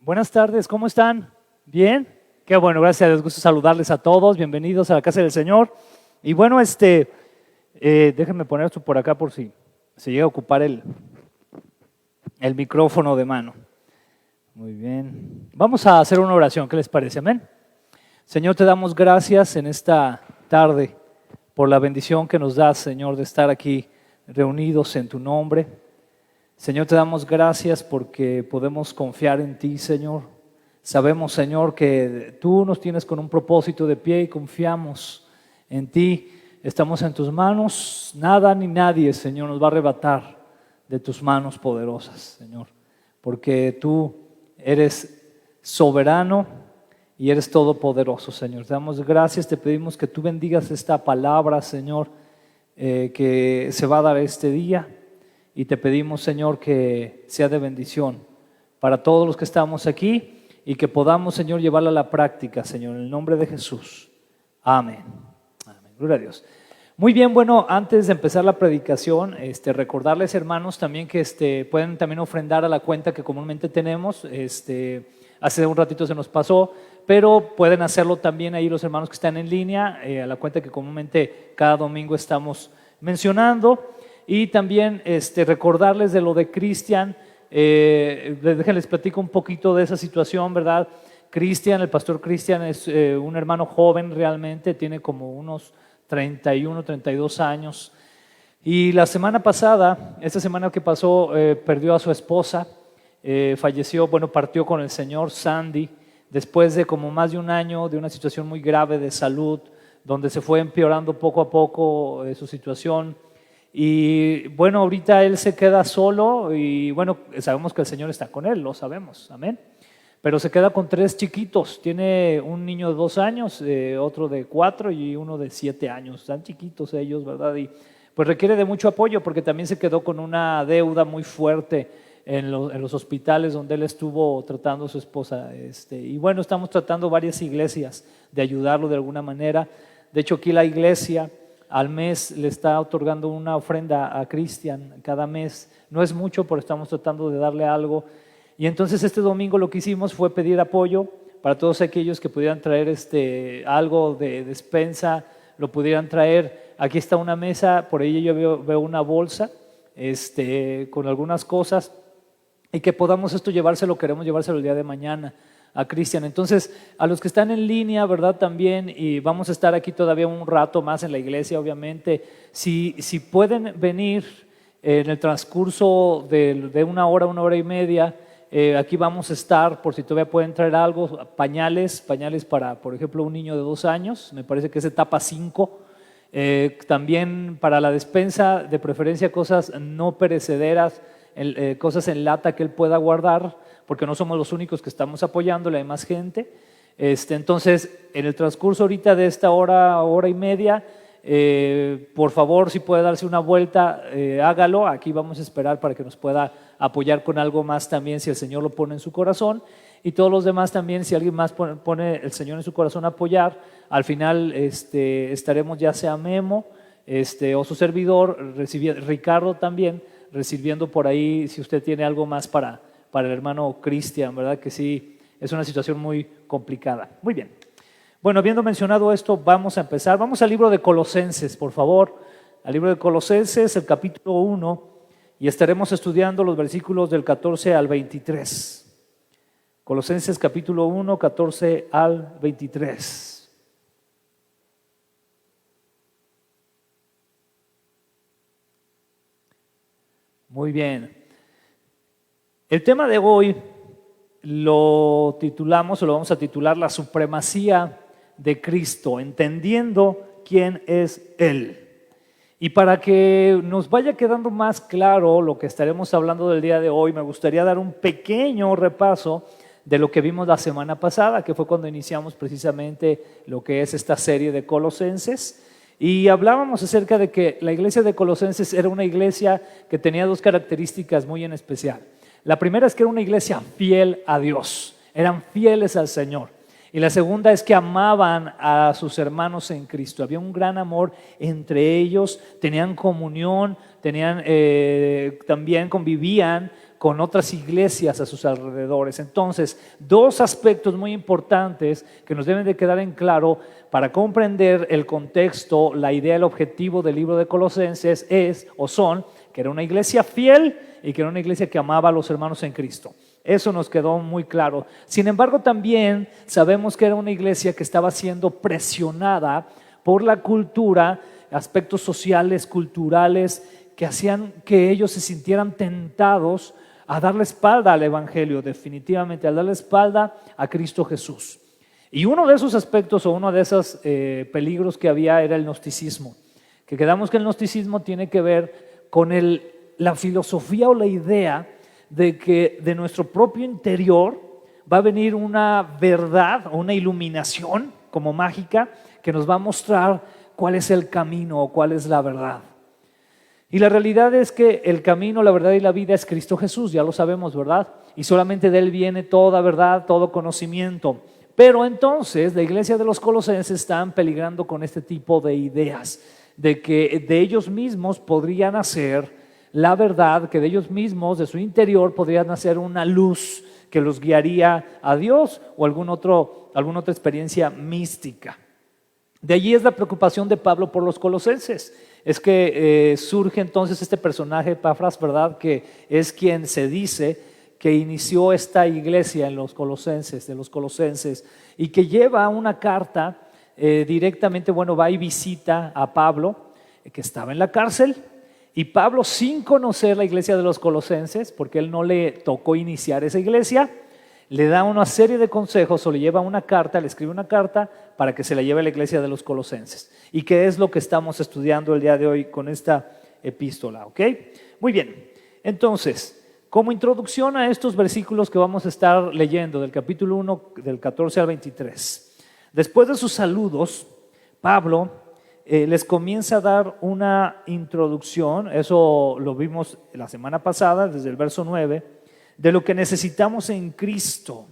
Buenas tardes, ¿cómo están? ¿Bien? Qué bueno, gracias a Dios, gusto saludarles a todos, bienvenidos a la casa del Señor. Y bueno, déjenme poner esto por acá por si se llega a ocupar el micrófono de mano. Muy bien, vamos a hacer una oración, ¿qué les parece? Amén. Señor, te damos gracias en esta tarde por la bendición que nos das, Señor, de estar aquí reunidos en tu nombre. Señor, te damos gracias porque podemos confiar en ti, Señor. Sabemos, Señor, que tú nos tienes con un propósito de pie y confiamos en ti. Estamos en tus manos. Nada ni nadie, Señor, nos va a arrebatar de tus manos poderosas, Señor. Porque tú eres soberano y eres todopoderoso, Señor. Te damos gracias, te pedimos que tú bendigas esta palabra, Señor, que se va a dar este día. Y te pedimos, Señor, que sea de bendición para todos los que estamos aquí y que podamos, Señor, llevarla a la práctica, Señor, en el nombre de Jesús. Amén. Amén. Gloria a Dios. Muy bien, bueno, antes de empezar la predicación, recordarles, hermanos, también que pueden también ofrendar a la cuenta que comúnmente tenemos. Hace un ratito se nos pasó, pero pueden hacerlo también ahí los hermanos que están en línea, a la cuenta que comúnmente cada domingo estamos mencionando. Y también recordarles de lo de Cristian, déjenles platico un poquito de esa situación, ¿verdad? Cristian, el pastor Cristian es un hermano joven realmente, tiene como unos 31, 32 años. Y la semana pasada, esta semana que pasó, perdió a su esposa, falleció, partió con el Señor, Sandy, después de como más de un año de una situación muy grave de salud, donde se fue empeorando poco a poco su situación. Y bueno, ahorita él se queda solo y bueno, sabemos que el Señor está con él, lo sabemos, amén. Pero se queda con 3 chiquitos, tiene un niño de 2 años, otro de 4 y uno de 7 años, están chiquitos ellos, ¿verdad? Y pues requiere de mucho apoyo porque también se quedó con una deuda muy fuerte en los hospitales donde él estuvo tratando a su esposa. Y bueno, estamos tratando varias iglesias de ayudarlo de alguna manera. De hecho, aquí la iglesia al mes le está otorgando una ofrenda a Cristian cada mes. No es mucho, pero estamos tratando de darle algo. Y entonces este domingo lo que hicimos fue pedir apoyo para todos aquellos que pudieran traer algo de despensa, lo pudieran traer. Aquí está una mesa, por ahí yo veo una bolsa con algunas cosas y que podamos queremos llevárselo el día de mañana a Cristian. Entonces, a los que están en línea, ¿verdad? También, y vamos a estar aquí todavía un rato más en la iglesia, obviamente. Si pueden venir en el transcurso de una hora y media, aquí vamos a estar, por si todavía pueden traer algo, pañales para, por ejemplo, un niño de 2 años, me parece que es etapa 5. También para la despensa, de preferencia cosas no perecederas, cosas en lata que él pueda guardar, porque no somos los únicos que estamos apoyándole, hay más gente. Entonces, en el transcurso ahorita de esta hora y media, por favor, si puede darse una vuelta, hágalo. Aquí vamos a esperar para que nos pueda apoyar con algo más también, si el Señor lo pone en su corazón. Y todos los demás también, si alguien más pone el Señor en su corazón a apoyar, al final estaremos ya sea Memo o su servidor, Ricardo también, recibiendo por ahí, si usted tiene algo más para el hermano Cristian, ¿verdad? Que sí, es una situación muy complicada. Muy bien. Bueno, habiendo mencionado esto, vamos a empezar. Vamos al libro de Colosenses, por favor. Al libro de Colosenses, el capítulo 1, y estaremos estudiando los versículos del 14 al 23. Colosenses capítulo 1, 14 al 23. Muy bien. El tema de hoy lo vamos a titular La supremacía de Cristo, entendiendo quién es Él. Y para que nos vaya quedando más claro lo que estaremos hablando del día de hoy, me gustaría dar un pequeño repaso de lo que vimos la semana pasada, que fue cuando iniciamos precisamente lo que es esta serie de Colosenses. Y hablábamos acerca de que la iglesia de Colosenses era una iglesia que tenía 2 características muy en especial. La primera es que era una iglesia fiel a Dios, eran fieles al Señor. Y la segunda es que amaban a sus hermanos en Cristo. Había un gran amor entre ellos, tenían comunión, también convivían con otras iglesias a sus alrededores. Entonces, dos aspectos muy importantes que nos deben de quedar en claro para comprender el contexto, la idea, el objetivo del libro de Colosenses son que era una iglesia fiel y que era una iglesia que amaba a los hermanos en Cristo. Eso nos quedó muy claro. Sin embargo, también sabemos que era una iglesia que estaba siendo presionada por la cultura, aspectos sociales, culturales, que hacían que ellos se sintieran tentados a darle espalda al Evangelio, definitivamente, a darle espalda a Cristo Jesús. Y uno de esos aspectos o uno de esos peligros que había era el gnosticismo, que quedamos que el gnosticismo tiene que ver con la filosofía o la idea de que de nuestro propio interior va a venir una verdad o una iluminación como mágica que nos va a mostrar cuál es el camino o cuál es la verdad. Y la realidad es que el camino, la verdad y la vida es Cristo Jesús, ya lo sabemos, ¿verdad? Y solamente de Él viene toda verdad, todo conocimiento. Pero entonces la iglesia de los Colosenses están peligrando con este tipo de ideas, de que de ellos mismos podrían hacer la verdad, que de ellos mismos, de su interior, podrían hacer una luz que los guiaría a Dios o alguna otra experiencia mística. De allí es la preocupación de Pablo por los colosenses. Es que surge entonces este personaje, Epafras, ¿verdad? Que es quien se dice que inició esta iglesia en los colosenses, de los colosenses, y que lleva una carta directamente, va y visita a Pablo, que estaba en la cárcel, y Pablo, sin conocer la iglesia de los colosenses, porque él no le tocó iniciar esa iglesia, le da una serie de consejos o le lleva una carta, le escribe una carta para que se la lleve a la iglesia de los colosenses. ¿Y qué es lo que estamos estudiando el día de hoy con esta epístola? ¿Ok? Muy bien. Entonces, como introducción a estos versículos que vamos a estar leyendo del capítulo 1, del 14 al 23, después de sus saludos, Pablo les comienza a dar una introducción, eso lo vimos la semana pasada, desde el verso 9, de lo que necesitamos en Cristo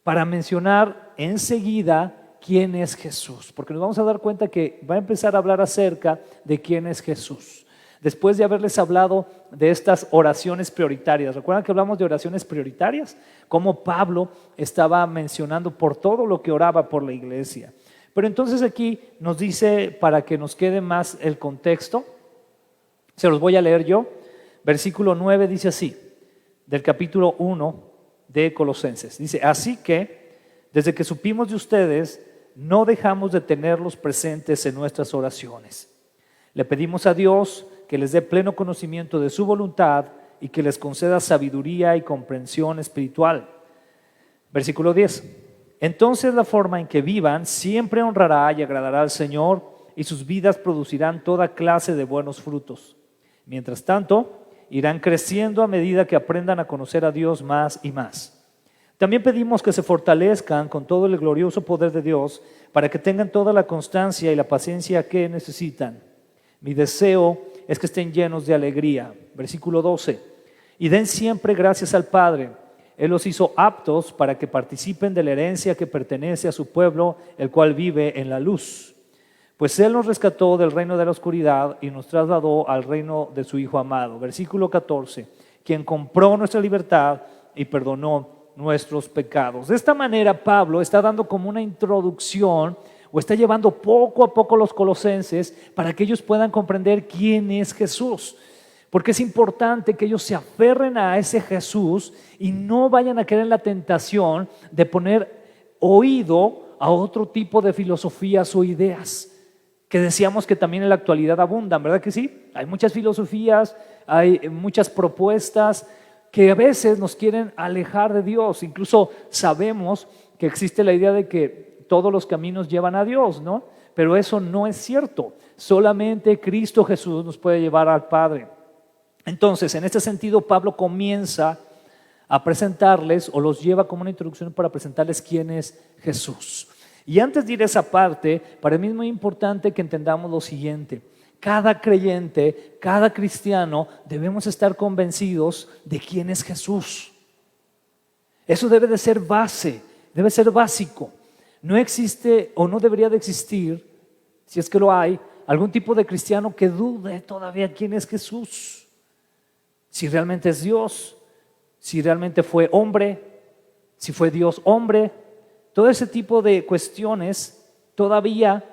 para mencionar enseguida quién es Jesús, porque nos vamos a dar cuenta que va a empezar a hablar acerca de quién es Jesús. Después de haberles hablado de estas oraciones prioritarias, ¿recuerdan que hablamos de oraciones prioritarias? Cómo Pablo estaba mencionando por todo lo que oraba por la iglesia. Pero entonces aquí nos dice, para que nos quede más el contexto, se los voy a leer yo. Versículo 9 dice así, del capítulo 1 de Colosenses. Dice, así que desde que supimos de ustedes, no dejamos de tenerlos presentes en nuestras oraciones. Le pedimos a Dios que les dé pleno conocimiento de su voluntad y que les conceda sabiduría y comprensión espiritual. Versículo 10. Entonces la forma en que vivan siempre honrará y agradará al Señor y sus vidas producirán toda clase de buenos frutos. Mientras tanto, irán creciendo a medida que aprendan a conocer a Dios más y más. También pedimos que se fortalezcan con todo el glorioso poder de Dios para que tengan toda la constancia y la paciencia que necesitan. Mi deseo es que estén llenos de alegría. Versículo 12. Y den siempre gracias al Padre. Él los hizo aptos para que participen de la herencia que pertenece a su pueblo, el cual vive en la luz. Pues Él nos rescató del reino de la oscuridad y nos trasladó al reino de su Hijo amado. Versículo 14. Quien compró nuestra libertad y perdonó nuestros pecados. De esta manera Pablo está dando como una introducción o está llevando poco a poco los colosenses para que ellos puedan comprender quién es Jesús. Porque es importante que ellos se aferren a ese Jesús y no vayan a caer en la tentación de poner oído a otro tipo de filosofías o ideas que decíamos que también en la actualidad abundan, ¿verdad que sí? Hay muchas filosofías, hay muchas propuestas que a veces nos quieren alejar de Dios. Incluso sabemos que existe la idea de que todos los caminos llevan a Dios, ¿no? Pero eso no es cierto. Solamente Cristo Jesús nos puede llevar al Padre. Entonces, en este sentido, Pablo comienza a presentarles o los lleva como una introducción para presentarles quién es Jesús. Y antes de ir a esa parte, para mí es muy importante que entendamos lo siguiente. Cada creyente, cada cristiano, debemos estar convencidos de quién es Jesús. Eso debe de ser base, debe ser básico. No existe o no debería de existir, si es que lo hay, algún tipo de cristiano que dude todavía quién es Jesús, si realmente es Dios, si realmente fue hombre, si fue Dios hombre. Todo ese tipo de cuestiones todavía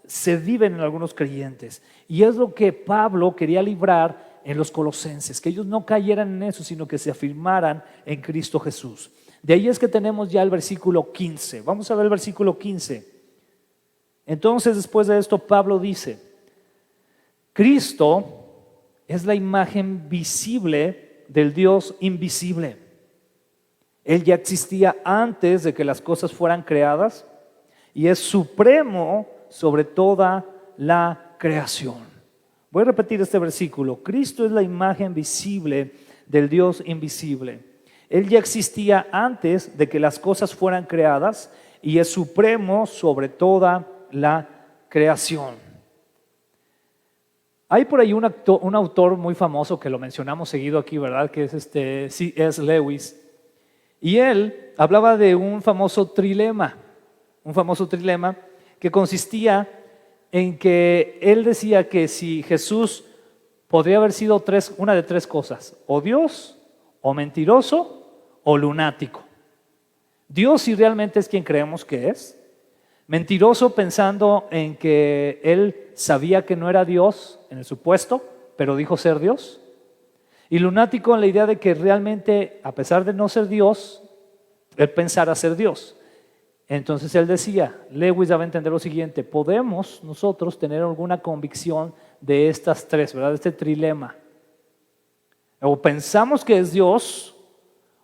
se viven en algunos creyentes. Y es lo que Pablo quería librar en los colosenses, que ellos no cayeran en eso, sino que se afirmaran en Cristo Jesús. De ahí es que tenemos ya el versículo 15. Vamos a ver el versículo 15. Entonces, después de esto, Pablo dice: Cristo es la imagen visible del Dios invisible. Él ya existía antes de que las cosas fueran creadas y es supremo sobre toda la creación. Voy a repetir este versículo. Cristo es la imagen visible del Dios invisible. Él ya existía antes de que las cosas fueran creadas y es supremo sobre toda la creación. Hay por ahí un autor muy famoso que lo mencionamos seguido aquí, ¿verdad? Que es C.S. Lewis. Y él hablaba de un famoso trilema que consistía en que él decía que si Jesús podría haber sido una de tres cosas: o Dios, o mentiroso, o lunático. Dios, si realmente es quien creemos que es; mentiroso, pensando en que él sabía que no era Dios en el supuesto, pero dijo ser Dios; y lunático en la idea de que realmente, a pesar de no ser Dios, él pensara ser Dios. Entonces él decía, Lewis daba a entender lo siguiente: podemos nosotros tener alguna convicción de estas tres, ¿verdad? De este trilema. O pensamos que es Dios,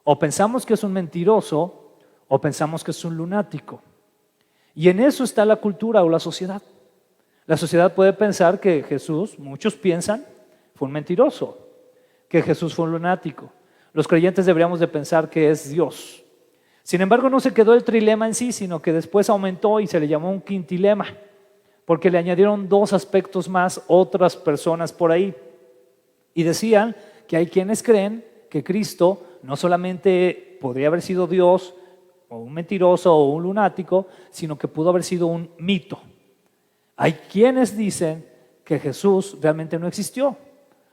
o pensamos que es un mentiroso, o pensamos que es un lunático. Y en eso está la cultura o la sociedad. La sociedad puede pensar que Jesús, muchos piensan, fue un mentiroso, que Jesús fue un lunático. Los creyentes deberíamos de pensar que es Dios. Sin embargo, no se quedó el trilema en sí, sino que después aumentó y se le llamó un quintilema, porque le añadieron dos aspectos más otras personas por ahí. Y decían que hay quienes creen que Cristo no solamente podría haber sido Dios, o un mentiroso, o un lunático, sino que pudo haber sido un mito. Hay quienes dicen que Jesús realmente no existió.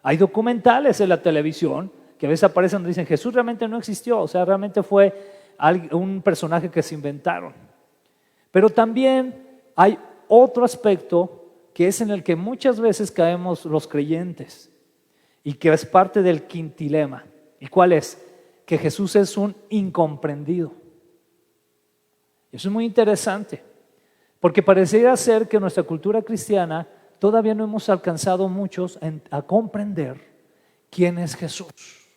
Hay documentales en la televisión que a veces aparecen donde dicen Jesús realmente no existió, o sea, realmente fue un personaje que se inventaron. Pero también hay otro aspecto que es en el que muchas veces caemos los creyentes y que es parte del quintilema. ¿Y cuál es? Que Jesús es un incomprendido. Eso es muy interesante, porque pareciera ser que en nuestra cultura cristiana todavía no hemos alcanzado muchos a comprender quién es Jesús.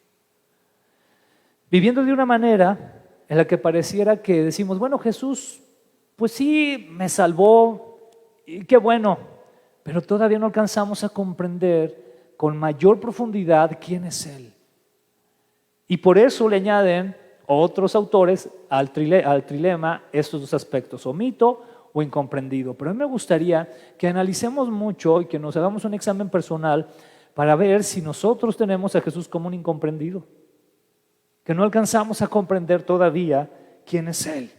Viviendo de una manera en la que pareciera que decimos, bueno, Jesús, pues sí, me salvó, y qué bueno, pero todavía no alcanzamos a comprender con mayor profundidad quién es Él. Y por eso le añaden otros autores al trilema estos dos aspectos, o mito o incomprendido. Pero a mí me gustaría que analicemos mucho y que nos hagamos un examen personal para ver si nosotros tenemos a Jesús como un incomprendido, que no alcanzamos a comprender todavía quién es Él.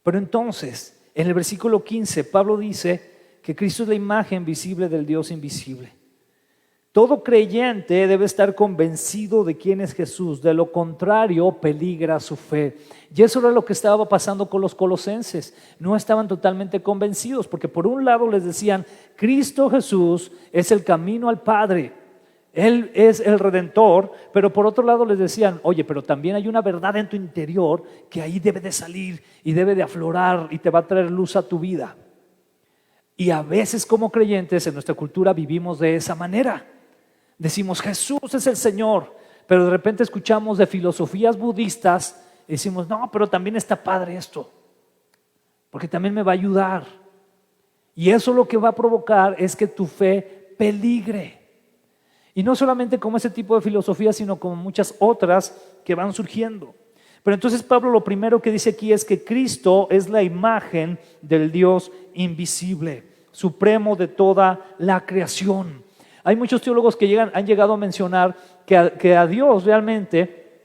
Pero entonces, en el versículo 15, Pablo dice que Cristo es la imagen visible del Dios invisible. Todo creyente debe estar convencido de quién es Jesús, de lo contrario peligra su fe. Y eso era lo que estaba pasando con los colosenses. No estaban totalmente convencidos, porque por un lado les decían, Cristo Jesús es el camino al Padre, Él es el Redentor, pero por otro lado les decían, oye, pero también hay una verdad en tu interior que ahí debe de salir y debe de aflorar y te va a traer luz a tu vida. Y a veces como creyentes en nuestra cultura vivimos de esa manera. Decimos, Jesús es el Señor, pero de repente escuchamos de filosofías budistas y decimos, no, pero también está padre esto, porque también me va a ayudar. Y eso lo que va a provocar es que tu fe peligre. Y no solamente como ese tipo de filosofía, sino como muchas otras que van surgiendo. Pero entonces Pablo lo primero que dice aquí es que Cristo es la imagen del Dios invisible, supremo de toda la creación. Hay muchos teólogos que han llegado a mencionar que a Dios realmente,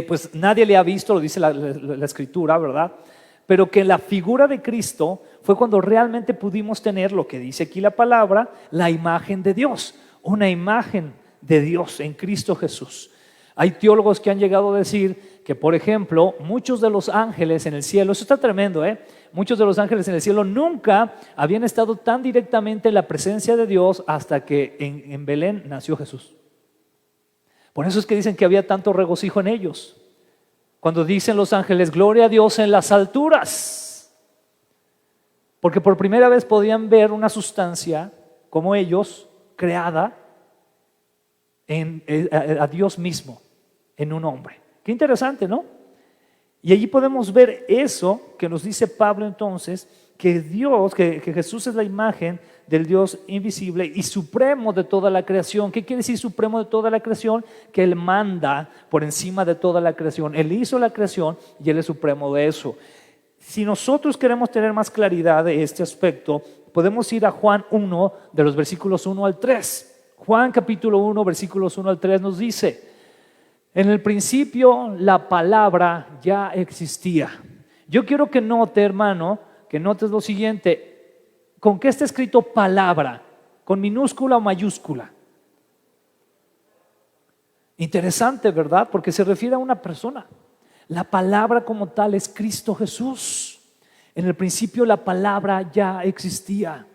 pues nadie le ha visto, lo dice la Escritura, ¿verdad? Pero que la figura de Cristo fue cuando realmente pudimos tener lo que dice aquí la palabra, la imagen de Dios, una imagen de Dios en Cristo Jesús. Hay teólogos que han llegado a decir que, por ejemplo, muchos de los ángeles en el cielo, eso está tremendo, muchos de los ángeles en el cielo nunca habían estado tan directamente en la presencia de Dios hasta que en Belén nació Jesús. Por eso es que dicen que había tanto regocijo en ellos. Cuando dicen los ángeles, gloria a Dios en las alturas, porque por primera vez podían ver una sustancia como ellos, creada a Dios mismo, en un hombre. Qué interesante, ¿no? Y allí podemos ver eso que nos dice Pablo entonces, que Dios, que Jesús es la imagen del Dios invisible y supremo de toda la creación. ¿Qué quiere decir supremo de toda la creación? Que Él manda por encima de toda la creación. Él hizo la creación y Él es supremo de eso. Si nosotros queremos tener más claridad de este aspecto, podemos ir a Juan 1, de los versículos 1 al 3. Juan capítulo 1, versículos 1 al 3 nos dice: en el principio la palabra ya existía. Yo quiero que note, hermano, que notes lo siguiente. ¿Con qué está escrito palabra? ¿Con minúscula o mayúscula? Interesante, ¿verdad? Porque se refiere a una persona. La palabra como tal es Cristo Jesús. En el principio la palabra ya existía.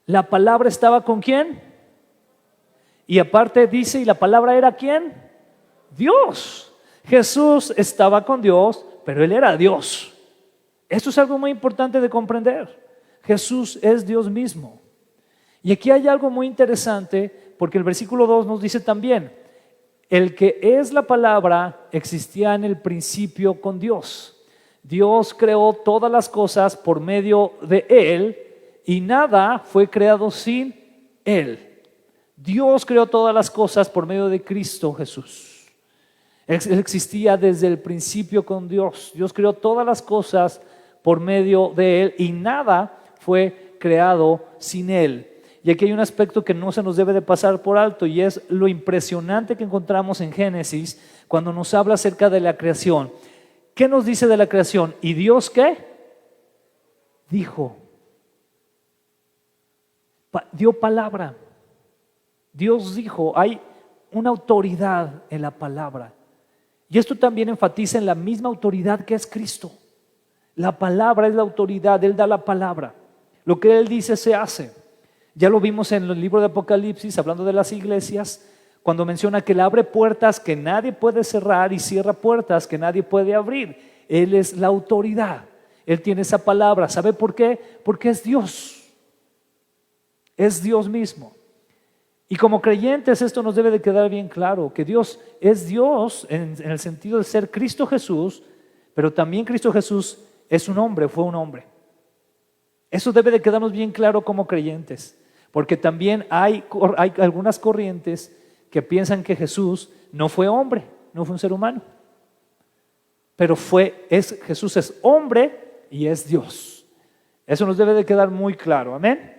La palabra estaba ¿con quién? Y aparte dice, ¿y la palabra era quién? Dios. Jesús estaba con Dios, pero Él era Dios. Esto es algo muy importante de comprender. Jesús es Dios mismo. Y aquí hay algo muy interesante, porque el versículo 2 nos dice también: el que es la palabra existía en el principio con Dios. Dios creó todas las cosas por medio de Él y nada fue creado sin Él. Dios creó todas las cosas por medio de Cristo Jesús. Él existía desde el principio con Dios. Dios creó todas las cosas por medio de Él y nada fue creado sin Él. Y aquí hay un aspecto que no se nos debe de pasar por alto, y es lo impresionante que encontramos en Génesis cuando nos habla acerca de la creación. ¿Qué nos dice de la creación? ¿Y Dios qué? Dijo. Dio palabra. Dios dijo. Hay una autoridad en la palabra. Y esto también enfatiza en la misma autoridad que es Cristo. La palabra es la autoridad. Él da la palabra. Lo que Él dice se hace. Ya lo vimos en el libro de Apocalipsis, hablando de las iglesias, cuando menciona que Él abre puertas que nadie puede cerrar y cierra puertas que nadie puede abrir. Él es la autoridad. Él tiene esa palabra. ¿Sabe por qué? Porque es Dios. Es Dios mismo. Y como creyentes esto nos debe de quedar bien claro, que Dios es Dios en el sentido de ser Cristo Jesús, pero también Cristo Jesús es un hombre, fue un hombre. Eso debe de quedarnos bien claro como creyentes, porque también hay algunas corrientes que piensan que Jesús no fue hombre, no fue un ser humano, pero Jesús es hombre y es Dios. Eso nos debe de quedar muy claro, amén.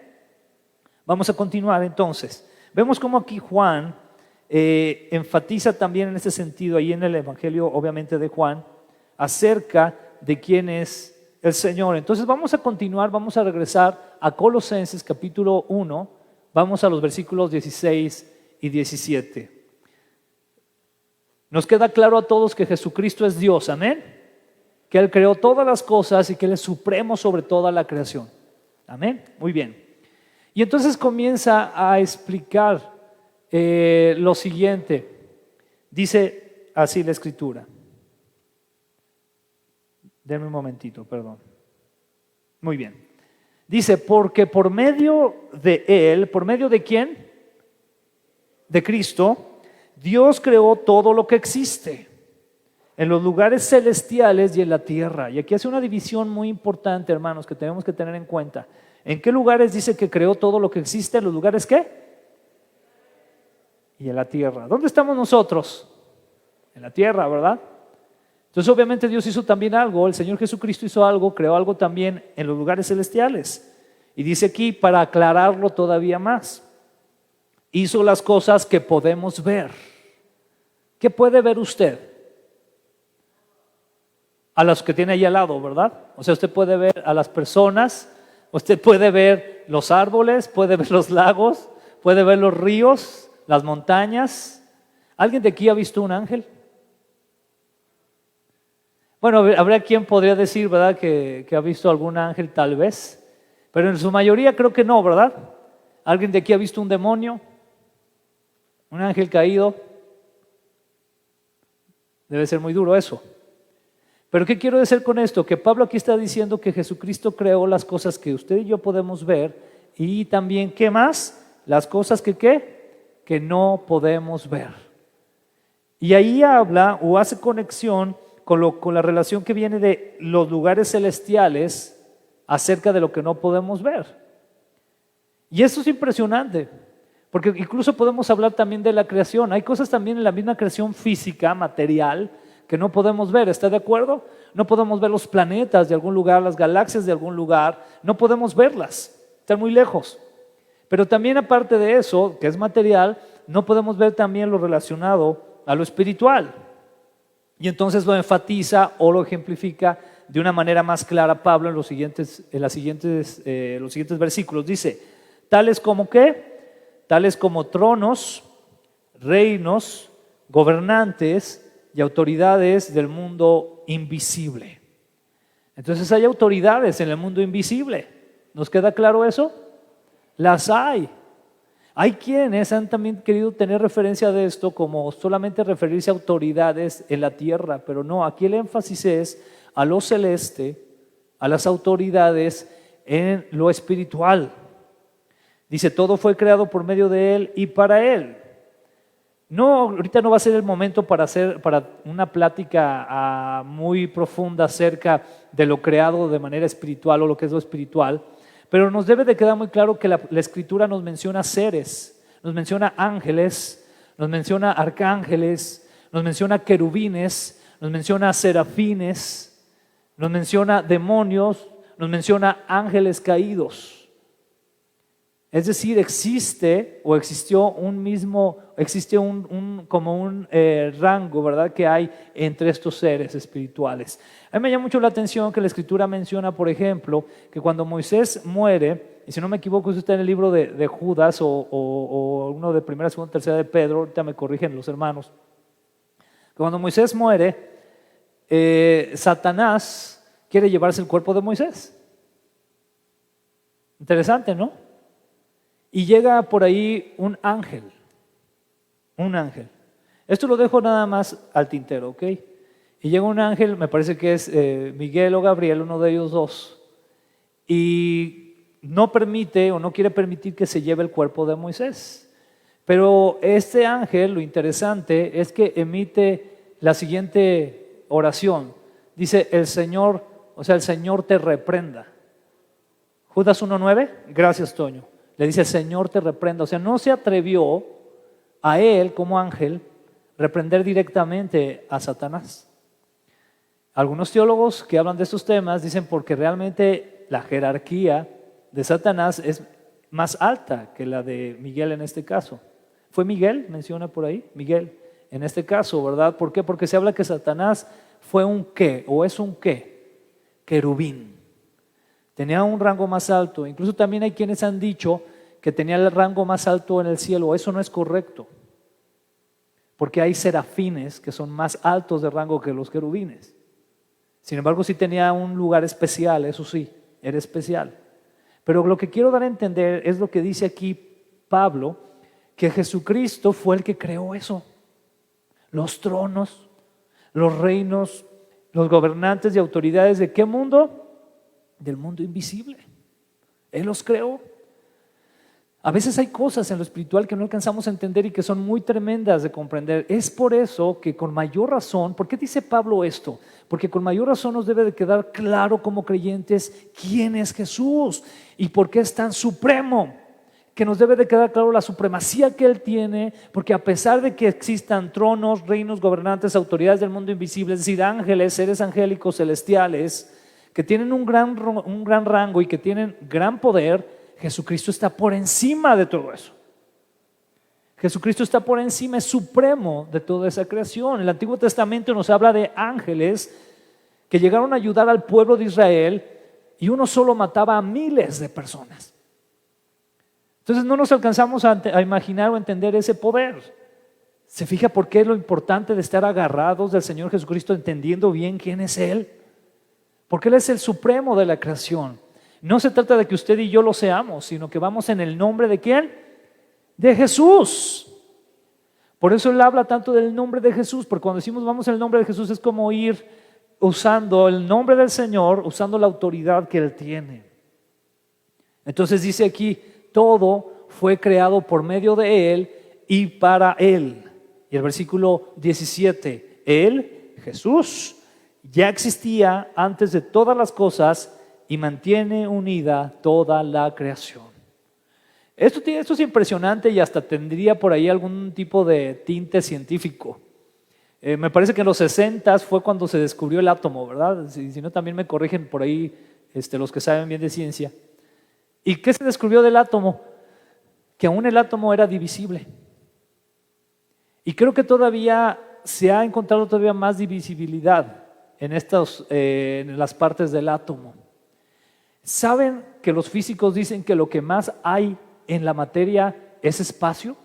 Vamos a continuar entonces. Vemos cómo aquí Juan enfatiza también en ese sentido, ahí en el Evangelio obviamente de Juan, acerca de quién es el Señor. Entonces vamos a continuar, vamos a regresar a Colosenses capítulo 1, vamos a los versículos 16 y 17. Nos queda claro a todos que Jesucristo es Dios, amén, que Él creó todas las cosas y que Él es supremo sobre toda la creación, amén, muy bien. Y entonces comienza a explicar lo siguiente, dice así la Escritura. Denme un momentito, perdón. Muy bien. Dice, porque por medio de Él, ¿por medio de quién? De Cristo, Dios creó todo lo que existe en los lugares celestiales y en la tierra. Y aquí hace una división muy importante, hermanos, que tenemos que tener en cuenta. ¿En qué lugares dice que creó todo lo que existe? ¿En los lugares qué? Y en la tierra. ¿Dónde estamos nosotros? En la tierra, ¿verdad? Entonces obviamente Dios hizo también algo, el Señor Jesucristo hizo algo, creó algo también en los lugares celestiales. Y dice aquí, para aclararlo todavía más, hizo las cosas que podemos ver. ¿Qué puede ver usted? A los que tiene ahí al lado, ¿verdad? O sea, usted puede ver a las personas Usted puede ver los árboles, puede ver los lagos, puede ver los ríos, las montañas. ¿Alguien de aquí ha visto un ángel? Bueno, habrá quien podría decir, ¿verdad?, que ha visto algún ángel tal vez, pero en su mayoría creo que no, ¿verdad? ¿Alguien de aquí ha visto un demonio? ¿Un ángel caído? Debe ser muy duro eso. Pero ¿qué quiero decir con esto? Que Pablo aquí está diciendo que Jesucristo creó las cosas que usted y yo podemos ver y también, ¿qué más? Las cosas que ¿qué? Que no podemos ver. Y ahí habla o hace conexión con la relación que viene de los lugares celestiales acerca de lo que no podemos ver. Y eso es impresionante, porque incluso podemos hablar también de la creación. Hay cosas también en la misma creación física, material, que no podemos ver, ¿está de acuerdo? No podemos ver los planetas de algún lugar, las galaxias de algún lugar, no podemos verlas, están muy lejos. Pero también aparte de eso, que es material, no podemos ver también lo relacionado a lo espiritual. Y entonces lo enfatiza o lo ejemplifica de una manera más clara Pablo en los siguientes versículos. Dice, tales como ¿qué? Tales como tronos, reinos, gobernantes y autoridades del mundo invisible. Entonces hay autoridades en el mundo invisible. ¿Nos queda claro eso? Las hay. Hay quienes han también querido tener referencia de esto como solamente referirse a autoridades en la tierra, pero no, aquí el énfasis es a lo celeste, a las autoridades en lo espiritual. Dice, todo fue creado por medio de Él y para Él. No, ahorita no va a ser el momento para una plática muy profunda acerca de lo creado de manera espiritual o lo que es lo espiritual, pero nos debe de quedar muy claro que la Escritura nos menciona seres, nos menciona ángeles, nos menciona arcángeles, nos menciona querubines, nos menciona serafines, nos menciona demonios, nos menciona ángeles caídos. Es decir, existe o existió existe como un rango, ¿verdad?, que hay entre estos seres espirituales. A mí me llama mucho la atención que la Escritura menciona, por ejemplo, que cuando Moisés muere, y si no me equivoco, eso está en el libro de Judas o uno de primera, segunda, tercera de Pedro, ahorita me corrigen los hermanos, que cuando Moisés muere, Satanás quiere llevarse el cuerpo de Moisés. Interesante, ¿no? Y llega por ahí un ángel. Esto lo dejo nada más al tintero, ¿ok? Y llega un ángel, me parece que es Miguel o Gabriel, uno de ellos dos, y no permite o no quiere permitir que se lleve el cuerpo de Moisés. Pero este ángel, lo interesante es que emite la siguiente oración. Dice, el Señor te reprenda. Judas 1:9, gracias Toño. Le dice, el Señor te reprenda. O sea, no se atrevió a él como ángel reprender directamente a Satanás. Algunos teólogos que hablan de estos temas dicen porque realmente la jerarquía de Satanás es más alta que la de Miguel en este caso. ¿Fue Miguel? Menciona por ahí, Miguel en este caso, ¿verdad? ¿Por qué? Porque se habla que Satanás fue un ¿qué? ¿O es un qué? Querubín. Tenía un rango más alto. Incluso también hay quienes han dicho que tenía el rango más alto en el cielo. Eso no es correcto, porque hay serafines que son más altos de rango que los querubines. Sin embargo, sí tenía un lugar especial, eso sí, era especial. Pero lo que quiero dar a entender es lo que dice aquí Pablo, que Jesucristo fue el que creó eso. Los tronos, los reinos, los gobernantes y autoridades, ¿de qué mundo? Del mundo invisible. Él los creó. A veces hay cosas en lo espiritual que no alcanzamos a entender y que son muy tremendas de comprender. Es por eso que con mayor razón, ¿por qué dice Pablo esto? Porque con mayor razón nos debe de quedar claro como creyentes quién es Jesús y por qué es tan supremo. Que nos debe de quedar claro la supremacía que Él tiene, porque a pesar de que existan tronos, reinos, gobernantes, autoridades del mundo invisible, es decir, ángeles, seres angélicos, celestiales, que tienen un gran rango y que tienen gran poder, Jesucristo está por encima de todo eso. Jesucristo está por encima, es supremo de toda esa creación. El Antiguo Testamento nos habla de ángeles que llegaron a ayudar al pueblo de Israel y uno solo mataba a miles de personas. Entonces no nos alcanzamos a imaginar o entender ese poder. ¿Se fija por qué es lo importante de estar agarrados del Señor Jesucristo, entendiendo bien quién es Él? Porque Él es el supremo de la creación. No se trata de que usted y yo lo seamos, sino que vamos en el nombre ¿de quién? De Jesús. Por eso Él habla tanto del nombre de Jesús, porque cuando decimos vamos en el nombre de Jesús es como ir usando el nombre del Señor, usando la autoridad que Él tiene. Entonces dice aquí, todo fue creado por medio de Él y para Él. Y el versículo 17, Él, Jesús, ya existía antes de todas las cosas y mantiene unida toda la creación. Esto es impresionante y hasta tendría por ahí algún tipo de tinte científico. Me parece que en los 60 fue cuando se descubrió el átomo, ¿verdad? Si no, también me corrigen por ahí los que saben bien de ciencia. ¿Y qué se descubrió del átomo? Que aún el átomo era divisible. Y creo que todavía se ha encontrado todavía más divisibilidad en las partes del átomo. ¿Saben que los físicos dicen que lo que más hay en la materia es espacio?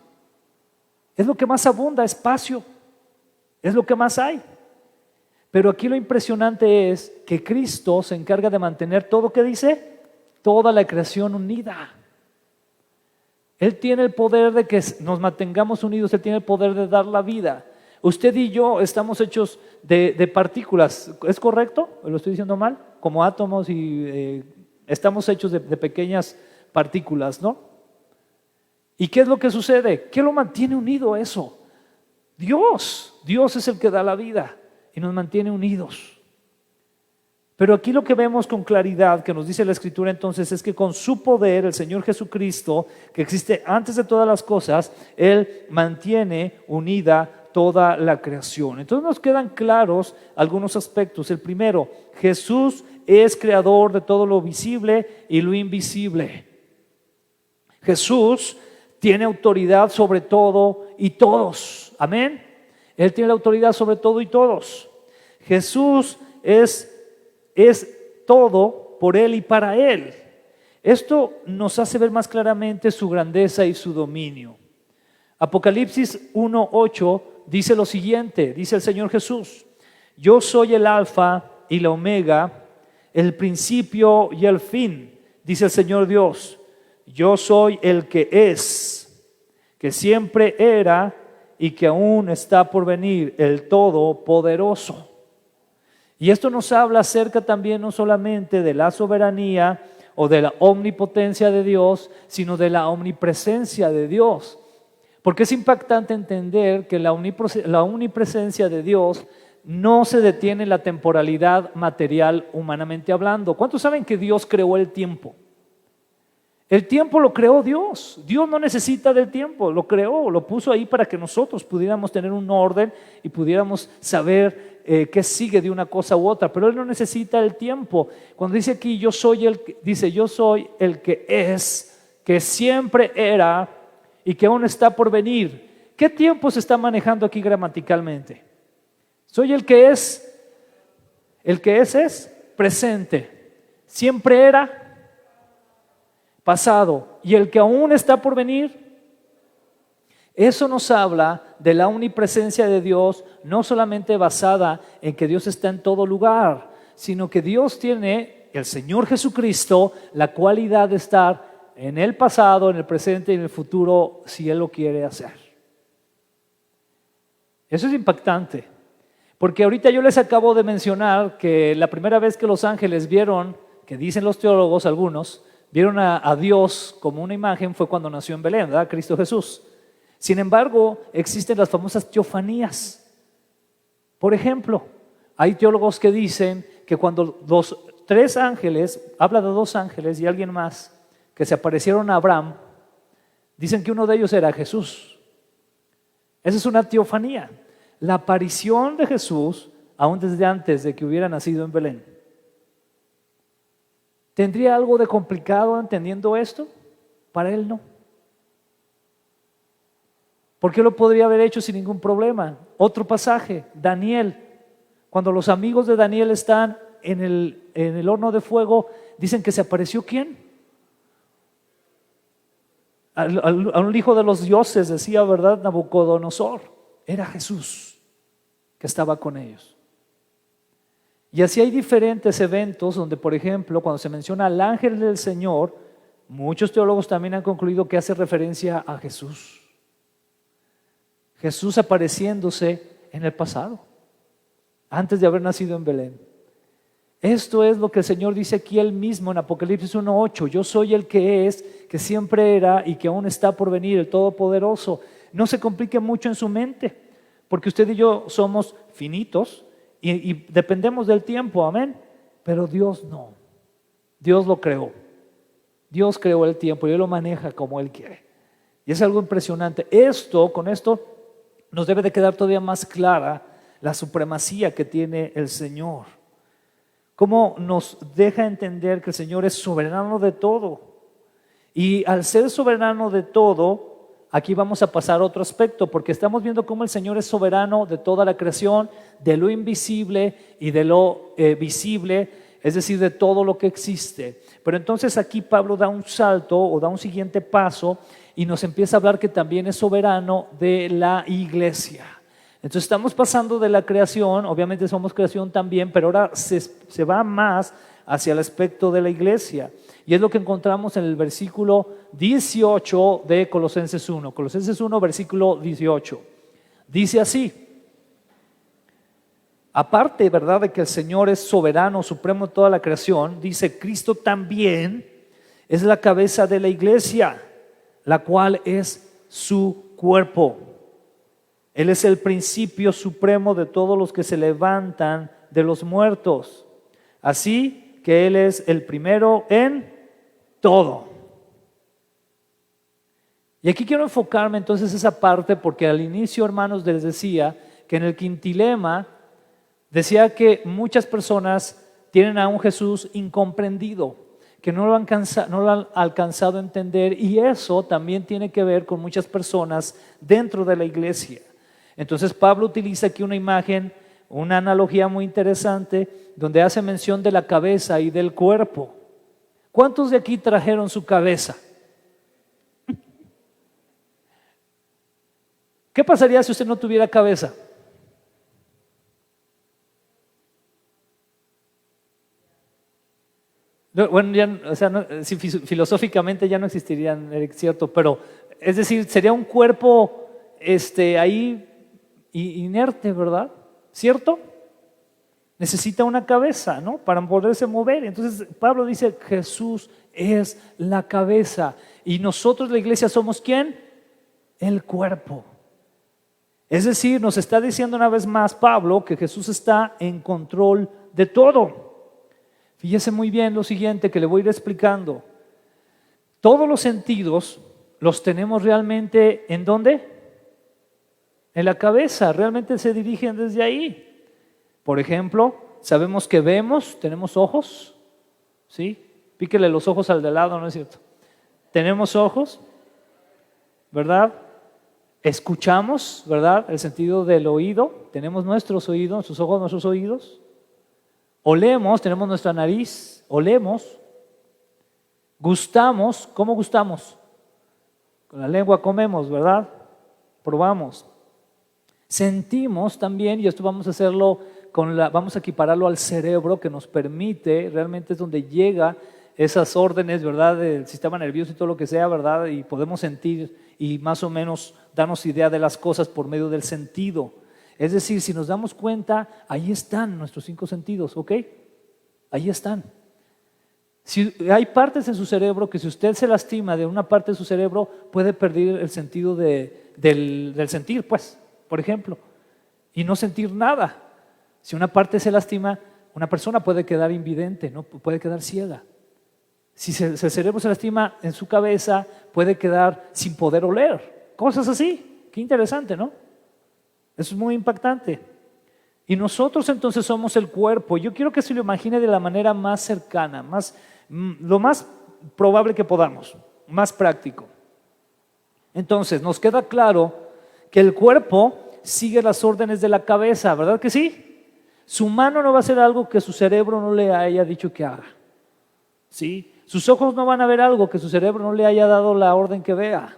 Es lo que más abunda, espacio. Es lo que más hay. Pero aquí lo impresionante es que Cristo se encarga de mantener todo, ¿qué dice? Toda la creación unida. Él tiene el poder de que nos mantengamos unidos, Él tiene el poder de dar la vida. Usted y yo estamos hechos de partículas, ¿es correcto? ¿Lo estoy diciendo mal? Como átomos y estamos hechos de pequeñas partículas, ¿no? ¿Y qué es lo que sucede? ¿Qué lo mantiene unido eso? Dios es el que da la vida y nos mantiene unidos. Pero aquí lo que vemos con claridad, que nos dice la Escritura entonces, es que con su poder, el Señor Jesucristo, que existe antes de todas las cosas, Él mantiene unida toda la creación. Entonces nos quedan claros algunos aspectos. El primero, Jesús es creador de todo lo visible y lo invisible. Jesús tiene autoridad sobre todo y todos. Amén. Él tiene la autoridad sobre todo y todos. Jesús es todo por Él y para Él. Esto nos hace ver más claramente su grandeza y su dominio. Apocalipsis 1:8 dice lo siguiente, dice el Señor Jesús: yo soy el alfa y la omega, el principio y el fin, dice el Señor Dios. Yo soy el que es, que siempre era y que aún está por venir, el Todopoderoso. Y esto nos habla acerca también no solamente de la soberanía o de la omnipotencia de Dios, sino de la omnipresencia de Dios. Porque es impactante entender que la omnipresencia de Dios no se detiene en la temporalidad material humanamente hablando. ¿Cuántos saben que Dios creó el tiempo? El tiempo lo creó Dios. Dios no necesita del tiempo, lo creó, lo puso ahí para que nosotros pudiéramos tener un orden y pudiéramos saber qué sigue de una cosa u otra, pero Él no necesita el tiempo. Cuando dice aquí yo soy el que es, que siempre era y que aún está por venir. ¿Qué tiempo se está manejando aquí gramaticalmente? Soy el que es presente, siempre era pasado, y el que aún está por venir. Eso nos habla de la omnipresencia de Dios, no solamente basada en que Dios está en todo lugar, sino que Dios tiene, el Señor Jesucristo, la cualidad de estar en el pasado, en el presente y en el futuro, si Él lo quiere hacer. Eso es impactante, porque ahorita yo les acabo de mencionar que la primera vez que los ángeles vieron, que dicen los teólogos algunos, vieron a Dios como una imagen fue cuando nació en Belén, ¿verdad? Cristo Jesús. Sin embargo, existen las famosas teofanías. Por ejemplo, hay teólogos que dicen que cuando los tres ángeles, habla de dos ángeles y alguien más, que se aparecieron a Abraham, dicen que uno de ellos era Jesús. Esa es una teofanía. La aparición de Jesús, aún desde antes de que hubiera nacido en Belén. ¿Tendría algo de complicado entendiendo esto? Para Él no. ¿Por qué lo podría haber hecho sin ningún problema? Otro pasaje, Daniel. Cuando los amigos de Daniel están en el en el horno de fuego, dicen que se apareció ¿quién? A un hijo de los dioses, decía, ¿verdad? Nabucodonosor. Era Jesús que estaba con ellos. Y así hay diferentes eventos donde, por ejemplo, cuando se menciona al ángel del Señor, muchos teólogos también han concluido que hace referencia a Jesús. Jesús apareciéndose en el pasado, antes de haber nacido en Belén. Esto es lo que el Señor dice aquí él mismo en Apocalipsis 1:8. Yo soy el que es, que siempre era y que aún está por venir, el Todopoderoso. No se complique mucho en su mente, porque usted y yo somos finitos y dependemos del tiempo, amén. Pero Dios no. Dios lo creó. Dios creó el tiempo y Él lo maneja como Él quiere. Y es algo impresionante. Con esto nos debe de quedar todavía más clara la supremacía que tiene el Señor. Cómo nos deja entender que el Señor es soberano de todo. Y al ser soberano de todo, aquí vamos a pasar a otro aspecto, porque estamos viendo cómo el Señor es soberano de toda la creación, de lo invisible y de lo visible, es decir, de todo lo que existe. Pero entonces aquí Pablo da un salto o da un siguiente paso y nos empieza a hablar que también es soberano de la iglesia. Entonces estamos pasando de la creación, obviamente somos creación también, pero ahora se va más hacia el aspecto de la iglesia. Y es lo que encontramos en el versículo 18 de Colosenses 1. Colosenses 1, versículo 18. Dice así: aparte, ¿verdad?, de que el Señor es soberano, supremo de toda la creación, dice, Cristo también es la cabeza de la iglesia, la cual es su cuerpo. Él es el principio supremo de todos los que se levantan de los muertos. Así que Él es el primero en todo. Y aquí quiero enfocarme entonces esa parte, porque al inicio, hermanos, les decía que en el quintilema decía que muchas personas tienen a un Jesús incomprendido, que no lo han alcanzado a entender, y eso también tiene que ver con muchas personas dentro de la iglesia. Entonces Pablo utiliza aquí una imagen, una analogía muy interesante, donde hace mención de la cabeza y del cuerpo. ¿Cuántos de aquí trajeron su cabeza? ¿Qué pasaría si usted no tuviera cabeza? Bueno, ya, o sea, no, si filosóficamente ya no existirían, Eric, cierto, pero es decir, sería un cuerpo ahí inerte, ¿verdad? ¿Cierto? Necesita una cabeza, ¿no?, para poderse mover. Entonces Pablo dice, Jesús es la cabeza y nosotros, la iglesia, somos ¿quién? El cuerpo. Es decir, nos está diciendo una vez más Pablo que Jesús está en control de todo. Fíjese muy bien lo siguiente que le voy a ir explicando. Todos los sentidos los tenemos realmente ¿en dónde? En la cabeza, realmente se dirigen desde ahí. Por ejemplo, sabemos que vemos, tenemos ojos, ¿sí? Píquele los ojos al de lado, ¿no es cierto? Tenemos ojos, ¿verdad? Escuchamos, ¿verdad? El sentido del oído, tenemos nuestros oídos, nuestros ojos, nuestros oídos. Olemos, tenemos nuestra nariz, olemos. Gustamos, ¿cómo gustamos? Con la lengua comemos, ¿verdad? Probamos. Sentimos también, y esto vamos a hacerlo vamos a equipararlo al cerebro, que nos permite, realmente es donde llega esas órdenes, ¿verdad?, del sistema nervioso y todo lo que sea, ¿verdad? Y podemos sentir y más o menos darnos idea de las cosas por medio del sentido. Es decir, si nos damos cuenta, ahí están nuestros 5 sentidos, ¿ok? Ahí están. Si hay partes en su cerebro que si usted se lastima de una parte de su cerebro, puede perder el sentido del sentir, pues, por ejemplo, y no sentir nada. Si una parte se lastima, una persona puede quedar invidente, ¿no? Puede quedar ciega. Si el cerebro se lastima en su cabeza, puede quedar sin poder oler. Cosas así. Qué interesante, ¿no? Eso es muy impactante. Y nosotros entonces somos el cuerpo. Yo quiero que se lo imagine de la manera más cercana, lo más probable que podamos, más práctico. Entonces, nos queda claro que el cuerpo sigue las órdenes de la cabeza, ¿verdad que sí? Su mano no va a hacer algo que su cerebro no le haya dicho que haga. ¿Sí? Sus ojos no van a ver algo que su cerebro no le haya dado la orden que vea.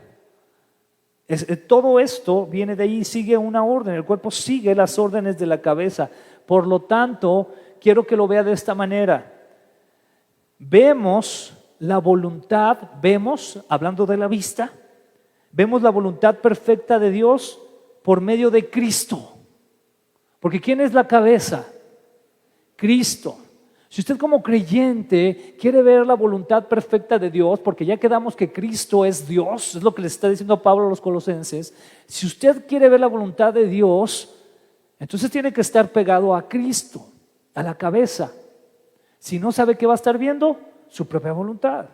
Todo esto viene de ahí, sigue una orden. El cuerpo sigue las órdenes de la cabeza. Por lo tanto, quiero que lo vea de esta manera. Vemos la voluntad, hablando de la vista, vemos la voluntad perfecta de Dios por medio de Cristo. Porque ¿quién es la cabeza? Cristo. Si usted como creyente quiere ver la voluntad perfecta de Dios, porque ya quedamos que Cristo es Dios, es lo que le está diciendo Pablo a los colosenses, si usted quiere ver la voluntad de Dios, entonces tiene que estar pegado a Cristo, a la cabeza. Si no, ¿sabe qué va a estar viendo? Su propia voluntad.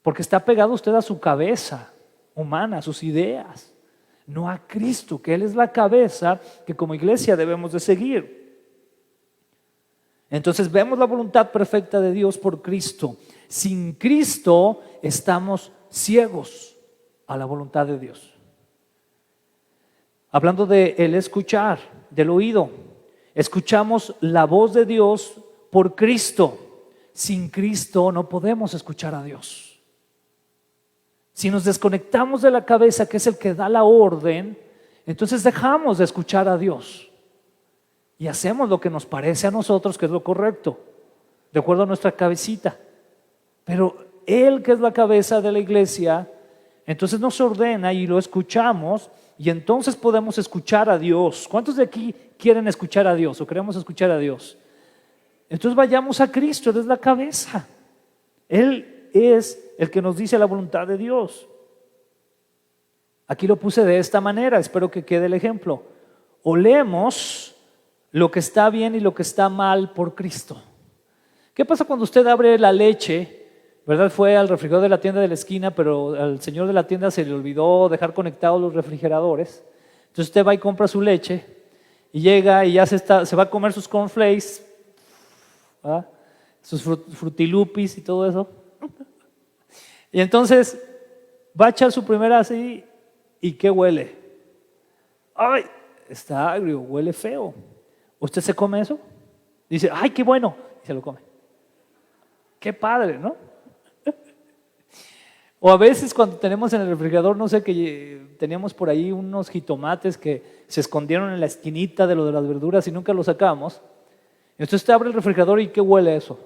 Porque está pegado usted a su cabeza humana, a sus ideas, no a Cristo, que Él es la cabeza que como iglesia debemos de seguir. Entonces vemos la voluntad perfecta de Dios por Cristo. Sin Cristo estamos ciegos a la voluntad de Dios. Hablando de el escuchar, del oído, escuchamos la voz de Dios por Cristo. Sin Cristo no podemos escuchar a Dios. Si nos desconectamos de la cabeza, que es el que da la orden, entonces dejamos de escuchar a Dios y hacemos lo que nos parece a nosotros que es lo correcto, de acuerdo a nuestra cabecita. Pero Él, que es la cabeza de la iglesia, entonces nos ordena y lo escuchamos, y entonces podemos escuchar a Dios. ¿Cuántos de aquí quieren escuchar a Dios o queremos escuchar a Dios? Entonces vayamos a Cristo, Él es la cabeza. Él es el que nos dice la voluntad de Dios. Aquí lo puse de esta manera, espero que quede el ejemplo. Olemos lo que está bien y lo que está mal por Cristo. ¿Qué pasa cuando usted abre la leche? ¿Verdad? Fue al refrigerador de la tienda de la esquina, pero al señor de la tienda se le olvidó dejar conectados los refrigeradores. Entonces usted va y compra su leche y llega y ya se va a comer sus cornflakes, ¿verdad? Sus frutilupis y todo eso. Y entonces va a echar su primera así, ¿y qué huele? ¡Ay! Está agrio, huele feo. ¿Usted se come eso? Dice, ¡ay, qué bueno! Y se lo come. ¡Qué padre!, ¿no? O a veces cuando tenemos en el refrigerador, no sé, que teníamos por ahí unos jitomates que se escondieron en la esquinita de lo de las verduras y nunca los sacamos. Entonces usted abre el refrigerador y ¿qué huele eso?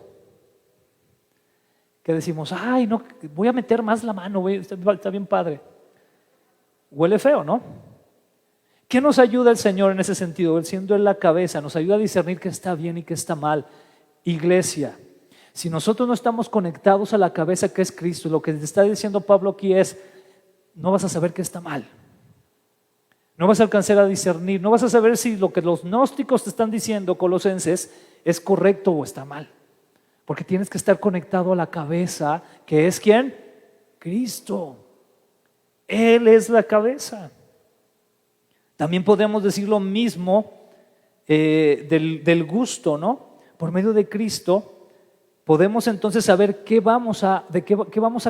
Que decimos, ay, no, voy a meter más la mano, está bien padre. Huele feo, ¿no? ¿Qué nos ayuda el Señor en ese sentido? Él siendo Él la cabeza, nos ayuda a discernir qué está bien y qué está mal. Iglesia, si nosotros no estamos conectados a la cabeza que es Cristo, lo que está diciendo Pablo aquí es, no vas a saber qué está mal. No vas a alcanzar a discernir, no vas a saber si lo que los gnósticos te están diciendo, colosenses, es correcto o está mal. Porque tienes que estar conectado a la cabeza, que es ¿quién? Cristo. Él es la cabeza. También podemos decir lo mismo del gusto, ¿no? Por medio de Cristo podemos entonces saber qué vamos a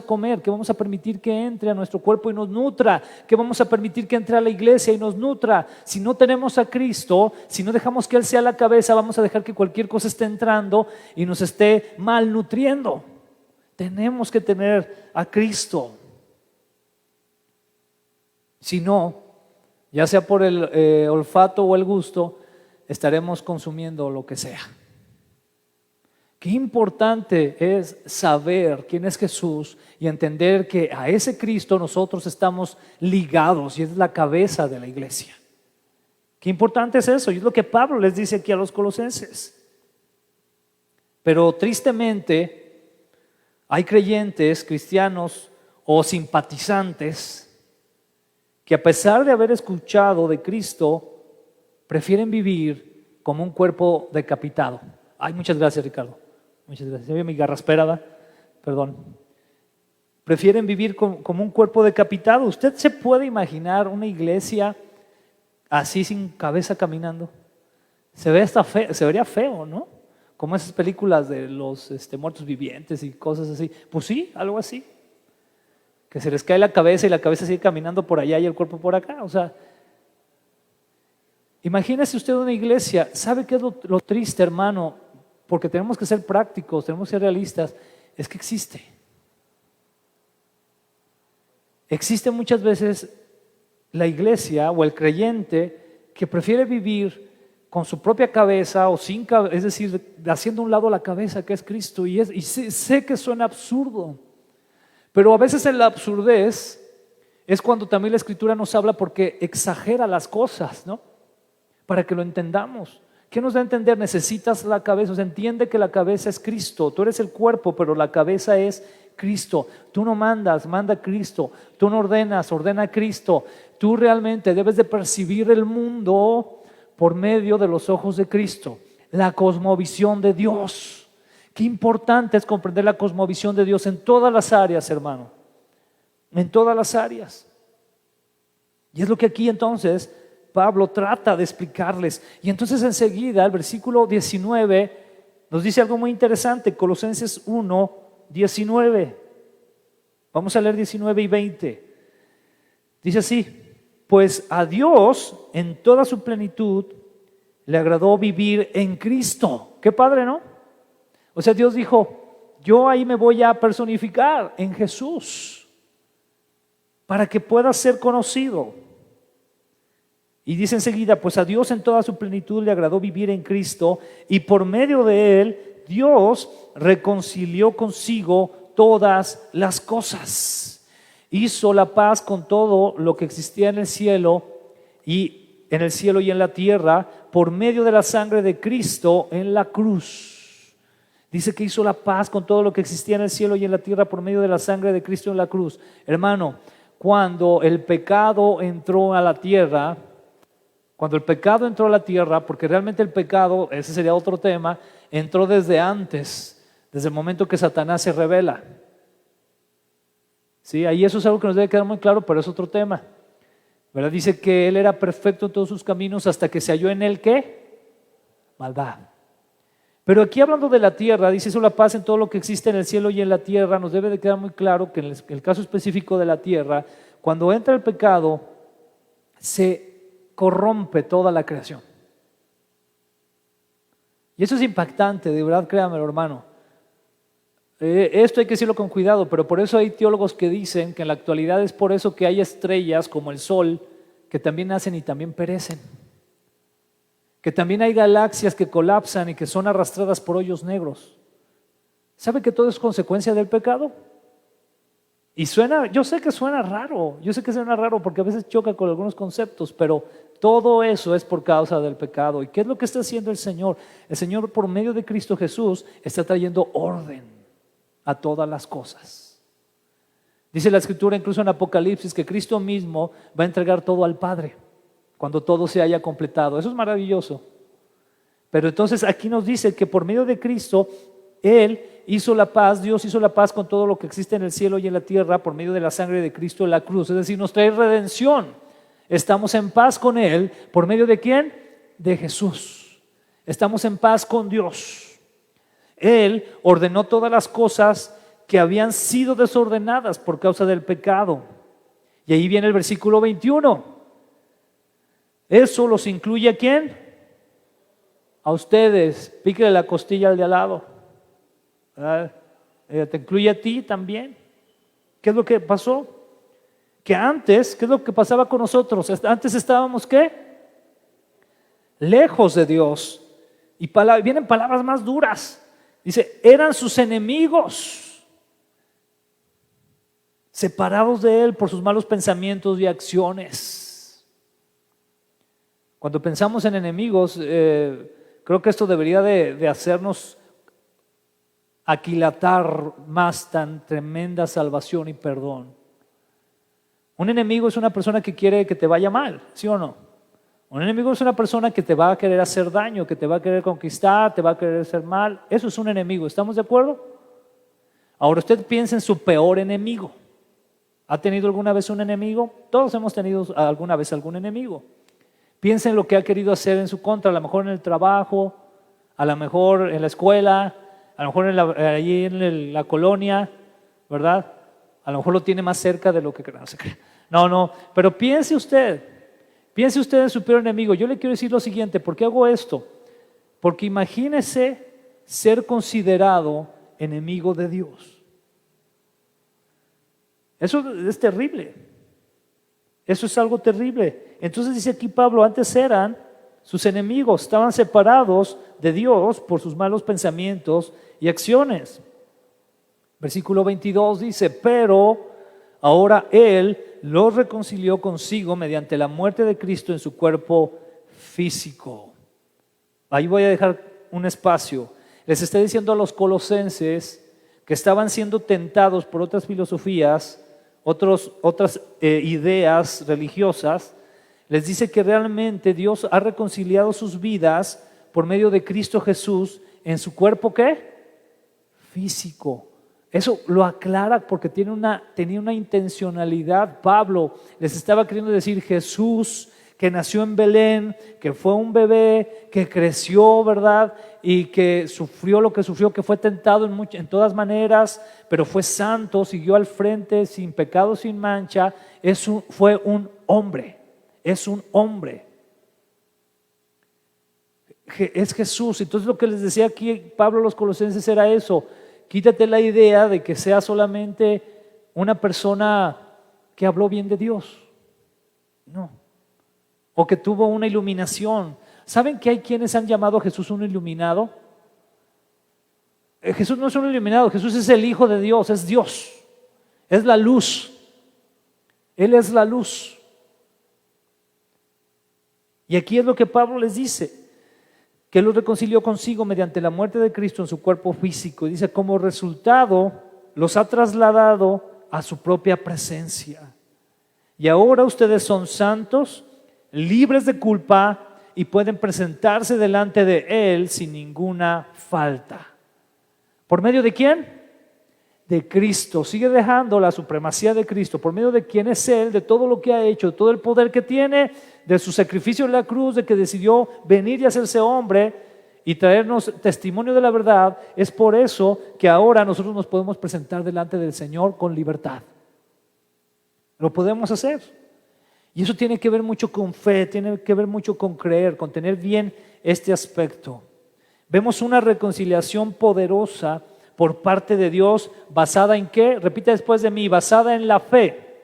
comer, qué vamos a permitir que entre a nuestro cuerpo y nos nutra, qué vamos a permitir que entre a la iglesia y nos nutra. Si no tenemos a Cristo, si no dejamos que Él sea la cabeza, vamos a dejar que cualquier cosa esté entrando y nos esté malnutriendo. Tenemos que tener a Cristo. Si no, ya sea por el olfato o el gusto, estaremos consumiendo lo que sea. Qué importante es saber quién es Jesús y entender que a ese Cristo nosotros estamos ligados y es la cabeza de la iglesia. Qué importante es eso, y es lo que Pablo les dice aquí a los colosenses. Pero tristemente hay creyentes, cristianos o simpatizantes que a pesar de haber escuchado de Cristo, prefieren vivir como un cuerpo decapitado. Ay, muchas gracias, Ricardo. Muchas gracias. Ya vi mi garraspera, ¿verdad? Perdón. Prefieren vivir como un cuerpo decapitado. ¿Usted se puede imaginar una iglesia así sin cabeza caminando? Se vería feo, ¿no? Como esas películas de los muertos vivientes y cosas así. Pues sí, algo así. Que se les cae la cabeza y la cabeza sigue caminando por allá y el cuerpo por acá. O sea, Imagínese usted una iglesia. ¿Sabe qué es lo triste, hermano? Porque tenemos que ser prácticos, tenemos que ser realistas. Es que existe. Existe muchas veces la iglesia o el creyente que prefiere vivir con su propia cabeza o sin cabeza, es decir, haciendo a un lado la cabeza que es Cristo. Y sé que suena absurdo, pero a veces en la absurdez es cuando también la Escritura nos habla, porque exagera las cosas, ¿no? Para que lo entendamos. ¿Qué nos da a entender? Necesitas la cabeza. O sea, entiende que la cabeza es Cristo. Tú eres el cuerpo, pero la cabeza es Cristo. Tú no mandas, manda Cristo. Tú no ordenas, ordena Cristo. Tú realmente debes de percibir el mundo por medio de los ojos de Cristo. La cosmovisión de Dios. Qué importante es comprender la cosmovisión de Dios en todas las áreas, hermano. En todas las áreas. Y es lo que aquí entonces Pablo trata de explicarles. Y entonces enseguida el versículo 19 nos dice algo muy interesante. Colosenses 1, 19. Vamos a leer 19 y 20. Dice así: pues a Dios en toda su plenitud le agradó vivir en Cristo. Qué padre, ¿no? O sea, Dios dijo: yo ahí me voy a personificar en Jesús para que pueda ser conocido. Y dice enseguida: pues a Dios en toda su plenitud le agradó vivir en Cristo, y por medio de Él Dios reconcilió consigo todas las cosas. Hizo la paz con todo lo que existía en el cielo y en la tierra por medio de la sangre de Cristo en la cruz. Dice que hizo la paz con todo lo que existía en el cielo y en la tierra por medio de la sangre de Cristo en la cruz. Hermano, cuando el pecado entró a la tierra, porque realmente el pecado, ese sería otro tema, entró desde antes, desde el momento que Satanás se revela. Sí, ahí eso es algo que nos debe quedar muy claro, pero es otro tema, ¿verdad? Dice que él era perfecto en todos sus caminos hasta que se halló en él, ¿qué? Maldad. Pero aquí hablando de la tierra, dice: hizo la paz en todo lo que existe en el cielo y en la tierra. Nos debe de quedar muy claro que en el caso específico de la tierra, cuando entra el pecado, se corrompe toda la creación. Y eso es impactante, de verdad, créamelo, hermano. Esto hay que decirlo con cuidado, pero por eso hay teólogos que dicen que en la actualidad es por eso que hay estrellas como el Sol que también nacen y también perecen. Que también hay galaxias que colapsan y que son arrastradas por hoyos negros. ¿Sabe que todo es consecuencia del pecado? Y yo sé que suena raro porque a veces choca con algunos conceptos, pero todo eso es por causa del pecado. ¿Y qué es lo que está haciendo el Señor? El Señor, por medio de Cristo Jesús, está trayendo orden a todas las cosas. Dice la Escritura, incluso en Apocalipsis, que Cristo mismo va a entregar todo al Padre cuando todo se haya completado. Eso es maravilloso. Pero entonces aquí nos dice que por medio de Cristo, Él hizo la paz, Dios hizo la paz con todo lo que existe en el cielo y en la tierra por medio de la sangre de Cristo en la cruz. Es decir, nos trae redención. Estamos en paz con Él. ¿Por medio de quién? De Jesús. Estamos en paz con Dios. Él ordenó todas las cosas que habían sido desordenadas por causa del pecado. Y ahí viene el versículo 21. Eso los incluye ¿a quién? A ustedes. Píquele la costilla al de al lado. Te incluye a ti también. ¿Qué es lo que pasó? Que antes, ¿qué es lo que pasaba con nosotros? Antes estábamos ¿qué? Lejos de Dios. Y vienen palabras más duras. Dice, eran sus enemigos, separados de Él por sus malos pensamientos y acciones. Cuando pensamos en enemigos, creo que esto debería de hacernos aquilatar más tan tremenda salvación y perdón. Un enemigo es una persona que quiere que te vaya mal, ¿sí o no? Un enemigo es una persona que te va a querer hacer daño, que te va a querer conquistar, te va a querer hacer mal. Eso es un enemigo, ¿estamos de acuerdo? Ahora usted piensa en su peor enemigo. ¿Ha tenido alguna vez un enemigo? Todos hemos tenido alguna vez algún enemigo. Piensa en lo que ha querido hacer en su contra, a lo mejor en el trabajo, a lo mejor en la escuela, a lo mejor allí en la colonia, ¿verdad? A lo mejor lo tiene más cerca de lo que no se cree. No, pero piense usted Piense usted en su peor enemigo. Yo le quiero decir lo siguiente, ¿por qué hago esto? Porque imagínese ser considerado enemigo de Dios. Eso es terrible. Eso es algo terrible. Entonces dice aquí Pablo, antes eran sus enemigos, estaban separados de Dios por sus malos pensamientos y acciones. Versículo 22 dice, pero ahora Él los reconcilió consigo mediante la muerte de Cristo en su cuerpo físico. Ahí voy a dejar un espacio. Les está diciendo a los colosenses que estaban siendo tentados por otras filosofías, otras ideas religiosas. Les dice que realmente Dios ha reconciliado sus vidas por medio de Cristo Jesús en su cuerpo, ¿qué? Físico. Eso lo aclara porque tenía una intencionalidad. Pablo les estaba queriendo decir Jesús, que nació en Belén, que fue un bebé, que creció, ¿verdad? Y que sufrió lo que sufrió, que fue tentado en todas maneras, pero fue santo, siguió al frente, sin pecado, sin mancha. Fue un hombre, es un hombre. Es Jesús. Entonces lo que les decía aquí Pablo a los colosenses era eso. Quítate la idea de que sea solamente una persona que habló bien de Dios. No. O que tuvo una iluminación. ¿Saben que hay quienes han llamado a Jesús un iluminado? Jesús no es un iluminado, Jesús es el Hijo de Dios, es Dios. Es la luz. Él es la luz. Y aquí es lo que Pablo les dice, que Él los reconcilió consigo mediante la muerte de Cristo en su cuerpo físico. Y dice, como resultado, los ha trasladado a su propia presencia. Y ahora ustedes son santos, libres de culpa y pueden presentarse delante de Él sin ninguna falta. ¿Por medio de quién? De Cristo. Sigue dejando la supremacía de Cristo. ¿Por medio de quién es Él? De todo lo que ha hecho, todo el poder que tiene, de su sacrificio en la cruz, de que decidió venir y hacerse hombre y traernos testimonio de la verdad. Es por eso que ahora nosotros nos podemos presentar delante del Señor con libertad. Lo podemos hacer. Y eso tiene que ver mucho con fe, tiene que ver mucho con creer, con tener bien este aspecto. Vemos una reconciliación poderosa por parte de Dios, basada en ¿qué? Repita después de mí, basada en la fe.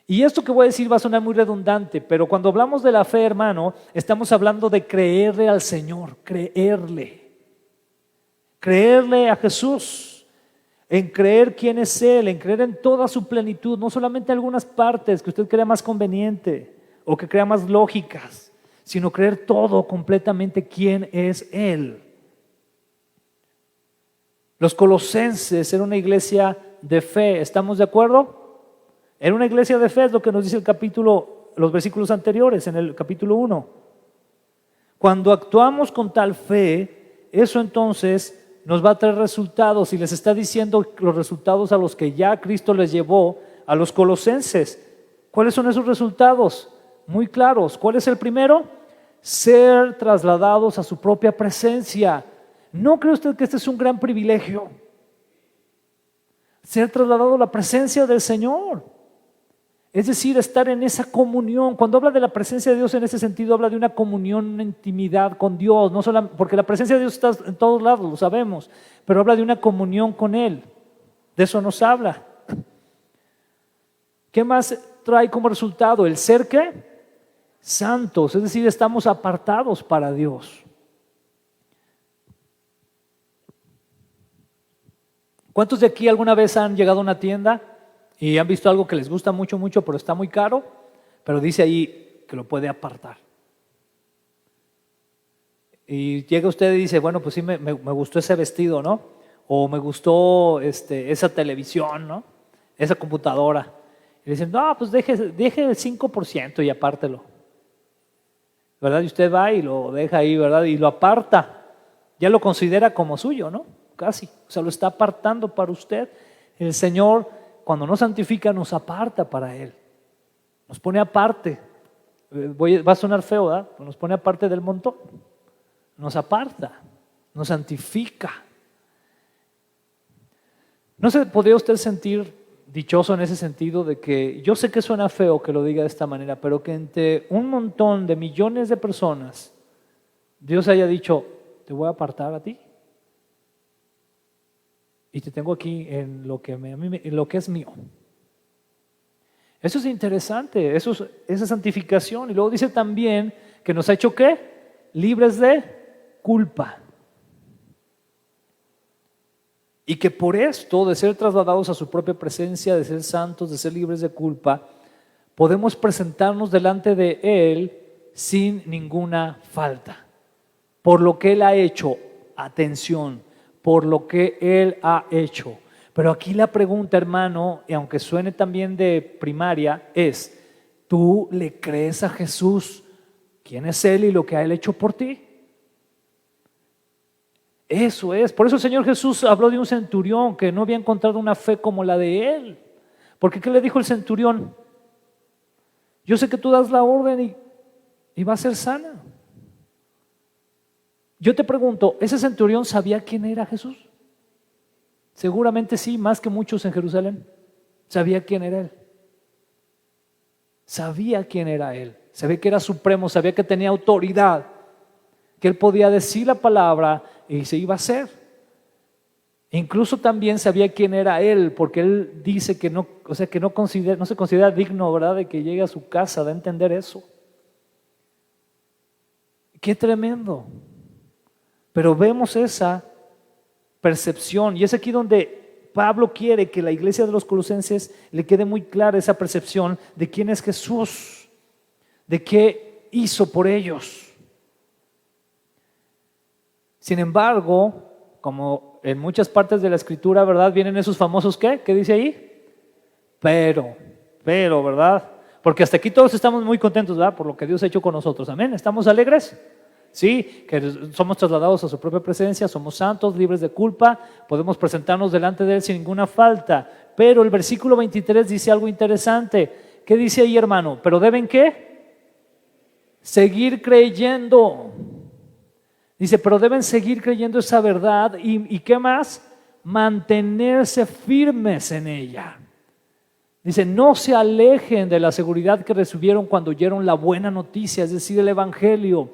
Y esto que voy a decir va a sonar muy redundante, pero cuando hablamos de la fe, hermano, estamos hablando de creerle al Señor, creerle a Jesús. En creer quién es Él, en creer en toda su plenitud, no solamente algunas partes que usted crea más conveniente o que crea más lógicas, sino creer todo completamente quién es Él. Los colosenses eran una iglesia de fe, ¿estamos de acuerdo? Era una iglesia de fe, es lo que nos dice los versículos anteriores, en el capítulo 1. Cuando actuamos con tal fe, eso entonces nos va a traer resultados, y les está diciendo los resultados a los que ya Cristo les llevó a los colosenses. ¿Cuáles son esos resultados? Muy claros. ¿Cuál es el primero? Ser trasladados a su propia presencia. ¿No cree usted que este es un gran privilegio? Ser trasladado a la presencia del Señor. Es decir, estar en esa comunión. Cuando habla de la presencia de Dios en ese sentido, habla de una comunión, una intimidad con Dios, no solamente, porque la presencia de Dios está en todos lados, lo sabemos, pero habla de una comunión con Él. De eso nos habla. ¿Qué más trae como resultado? El ser ¿qué? Santos, es decir, estamos apartados para Dios. ¿Cuántos de aquí alguna vez han llegado a una tienda y han visto algo que les gusta mucho, pero está muy caro, pero dice ahí que lo puede apartar? Y llega usted y dice, bueno, pues sí, me gustó ese vestido, ¿no? O me gustó esa televisión, ¿no? Esa computadora. Y le dicen, no, pues deje el 5% y apártelo, ¿verdad? Y usted va y lo deja ahí, ¿verdad? Y lo aparta. Ya lo considera como suyo, ¿no? Casi. O sea, lo está apartando para usted. El Señor, cuando nos santifica, nos aparta para Él. Nos pone aparte. Va a sonar feo, ¿verdad? Pero nos pone aparte del montón. Nos aparta, nos santifica. ¿No se podría usted sentir dichoso en ese sentido de que yo sé que suena feo que lo diga de esta manera, pero que entre un montón de millones de personas Dios haya dicho, te voy a apartar a ti y te tengo aquí en lo que, en lo que es mío. Eso es interesante, esa santificación. Y luego dice también que nos ha hecho ¿qué? Libres de culpa. Y que por esto, de ser trasladados a su propia presencia, de ser santos, de ser libres de culpa, podemos presentarnos delante de Él sin ninguna falta. Por lo que Él ha hecho, atención, por lo que Él ha hecho. Pero aquí la pregunta, hermano, y aunque suene también de primaria, es, ¿tú le crees a Jesús quién es Él y lo que ha Él hecho por ti? Eso es. Por eso el Señor Jesús habló de un centurión que no había encontrado una fe como la de Él. Porque ¿qué le dijo el centurión? Yo sé que tú das la orden y va a ser sana. Yo te pregunto, ¿ese centurión sabía quién era Jesús? Seguramente sí, más que muchos en Jerusalén. Sabía quién era Él. Sabía quién era Él. Sabía que era supremo, sabía que tenía autoridad, que Él podía decir la palabra y se iba a hacer. Incluso también sabía quién era Él, porque Él dice que no, o sea, que no se considera digno, ¿verdad?, de que llegue a su casa, de entender eso. Qué tremendo. Pero vemos esa percepción, y es aquí donde Pablo quiere que la iglesia de los Colosenses le quede muy clara esa percepción de quién es Jesús, de qué hizo por ellos. Sin embargo, como en muchas partes de la Escritura, ¿verdad?, vienen esos famosos ¿qué? ¿Qué dice ahí? Pero, ¿verdad? Porque hasta aquí todos estamos muy contentos, ¿verdad?, por lo que Dios ha hecho con nosotros. Amén. ¿Estamos alegres? Sí, que somos trasladados a su propia presencia, somos santos, libres de culpa, podemos presentarnos delante de Él sin ninguna falta. Pero el versículo 23 dice algo interesante. ¿Qué dice ahí, hermano? ¿Pero deben qué? Seguir creyendo. Dice, pero deben seguir creyendo esa verdad y ¿qué más? Mantenerse firmes en ella. Dice, no se alejen de la seguridad que recibieron cuando oyeron la buena noticia, es decir, el Evangelio.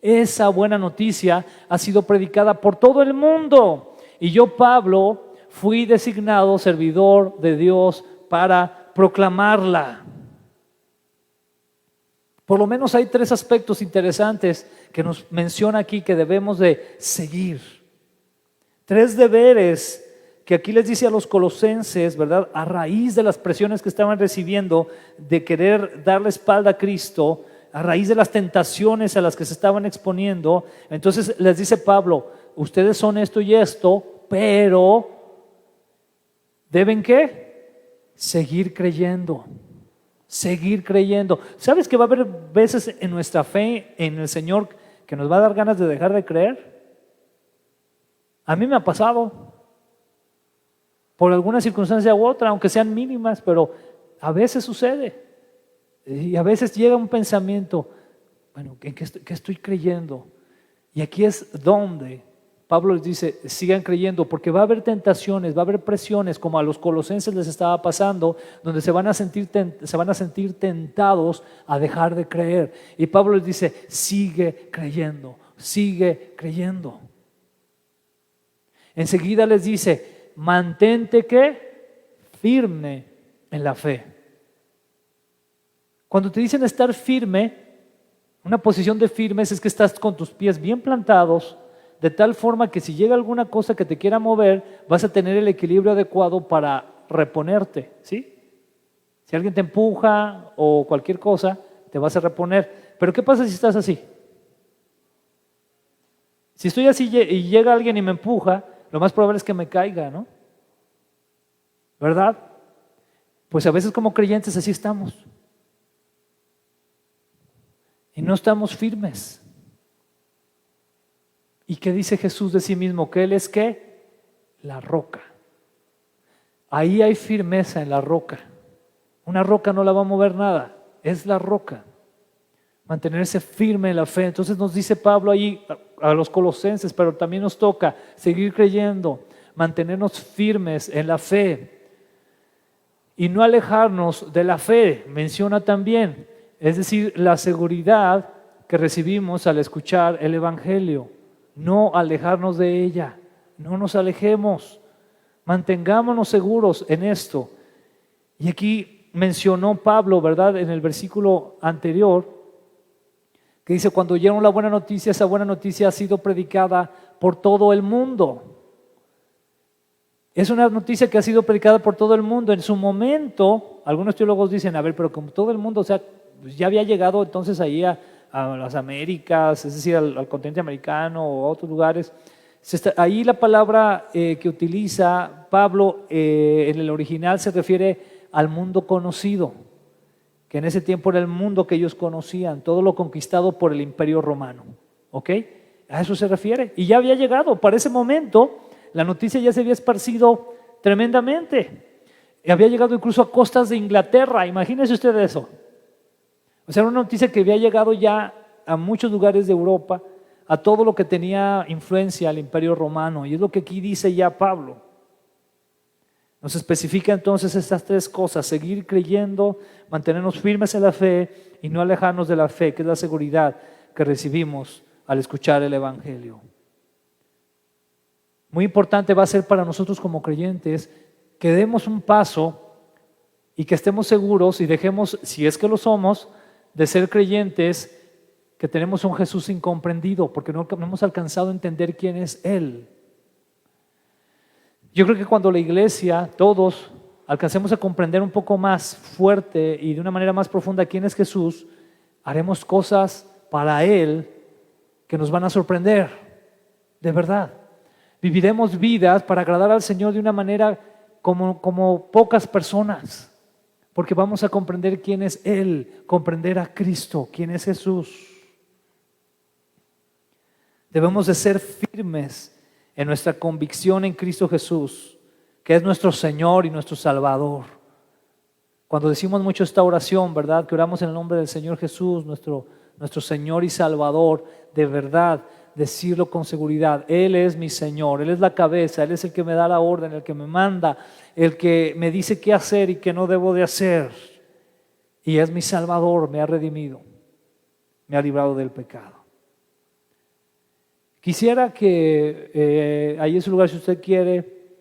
Esa buena noticia ha sido predicada por todo el mundo. Y yo, Pablo, fui designado servidor de Dios para proclamarla. Por lo menos hay 3 aspectos interesantes que nos menciona aquí que debemos de seguir. 3 deberes que aquí les dice a los colosenses, ¿verdad?, a raíz de las presiones que estaban recibiendo de querer darle espalda a Cristo, a raíz de las tentaciones a las que se estaban exponiendo. Entonces les dice Pablo, ustedes son esto y esto, pero ¿deben qué? Seguir creyendo. Seguir creyendo. ¿Sabes que va a haber veces en nuestra fe en el Señor que nos va a dar ganas de dejar de creer? A mí me ha pasado. Por alguna circunstancia u otra, aunque sean mínimas, pero a veces sucede. Y a veces llega un pensamiento, bueno, ¿qué estoy creyendo? Y aquí es donde Pablo les dice, sigan creyendo, porque va a haber tentaciones, va a haber presiones, como a los colosenses les estaba pasando, donde se van a sentir tentados a dejar de creer. Y Pablo les dice, sigue creyendo, sigue creyendo. Enseguida les dice, mantente ¿qué? Firme en la fe. Cuando te dicen estar firme, una posición de firmes es que estás con tus pies bien plantados, de tal forma que si llega alguna cosa que te quiera mover, vas a tener el equilibrio adecuado para reponerte, ¿sí? Si alguien te empuja o cualquier cosa, te vas a reponer. Pero ¿qué pasa si estás así? Si estoy así y llega alguien y me empuja, lo más probable es que me caiga, ¿no? ¿Verdad? Pues a veces como creyentes así estamos. Y no estamos firmes. ¿Y qué dice Jesús de sí mismo? Que Él es ¿qué? La roca. Ahí hay firmeza en la roca. Una roca no la va a mover nada, es la roca. Mantenerse firme en la fe. Entonces nos dice Pablo ahí a los colosenses, pero también nos toca seguir creyendo, mantenernos firmes en la fe. y no alejarnos de la fe, menciona también, es decir, la seguridad que recibimos al escuchar el Evangelio, no alejarnos de ella, no nos alejemos, mantengámonos seguros en esto. Y aquí mencionó Pablo, ¿verdad?, en el versículo anterior, que dice, cuando oyeron la buena noticia, esa buena noticia ha sido predicada por todo el mundo. Es una noticia que ha sido predicada por todo el mundo. En su momento, algunos teólogos dicen, a ver, pero como todo el mundo, o sea, pues ya había llegado entonces ahí a las Américas, es decir, al continente americano o a otros lugares. Ahí la palabra que utiliza Pablo en el original se refiere al mundo conocido, que en ese tiempo era el mundo que ellos conocían, todo lo conquistado por el Imperio Romano. ¿Ok? A eso se refiere. Y ya había llegado. Para ese momento, la noticia ya se había esparcido tremendamente. Había llegado incluso a costas de Inglaterra. Imagínense usted eso. O sea, era una noticia que había llegado ya a muchos lugares de Europa, a todo lo que tenía influencia al Imperio Romano. Y es lo que aquí dice ya Pablo. Nos especifica entonces estas tres cosas: seguir creyendo, mantenernos firmes en la fe y no alejarnos de la fe, que es la seguridad que recibimos al escuchar el Evangelio. Muy importante va a ser para nosotros como creyentes que demos un paso y que estemos seguros y dejemos, si es que lo somos, de ser creyentes que tenemos un Jesús incomprendido, porque no hemos alcanzado a entender quién es Él. Yo creo que cuando la iglesia, todos, alcancemos a comprender un poco más fuerte y de una manera más profunda quién es Jesús, haremos cosas para Él que nos van a sorprender, de verdad. Viviremos vidas para agradar al Señor de una manera como pocas personas, porque vamos a comprender quién es Él, comprender a Cristo, quién es Jesús. Debemos de ser firmes en nuestra convicción en Cristo Jesús, que es nuestro Señor y nuestro Salvador. Cuando decimos mucho esta oración, ¿verdad?, que oramos en el nombre del Señor Jesús, nuestro Señor y Salvador, de verdad, decirlo con seguridad: Él es mi Señor, Él es la cabeza, Él es el que me da la orden, el que me manda, el que me dice qué hacer y qué no debo de hacer. Y es mi Salvador, me ha redimido, me ha librado del pecado. Quisiera que ahí en su lugar, si usted quiere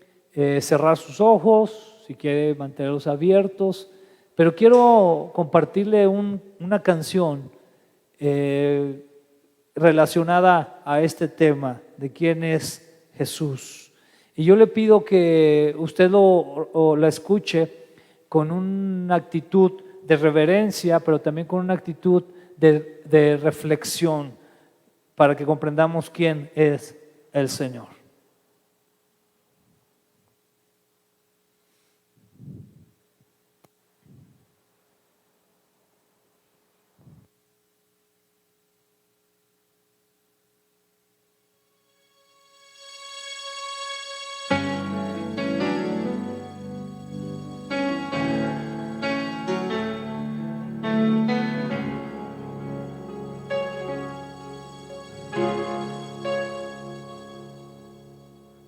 cerrar sus ojos, si quiere mantenerlos abiertos, pero quiero compartirle una canción relacionada a este tema de quién es Jesús. Y yo le pido que usted la escuche con una actitud de reverencia, pero también con una actitud de reflexión, para que comprendamos quién es el Señor.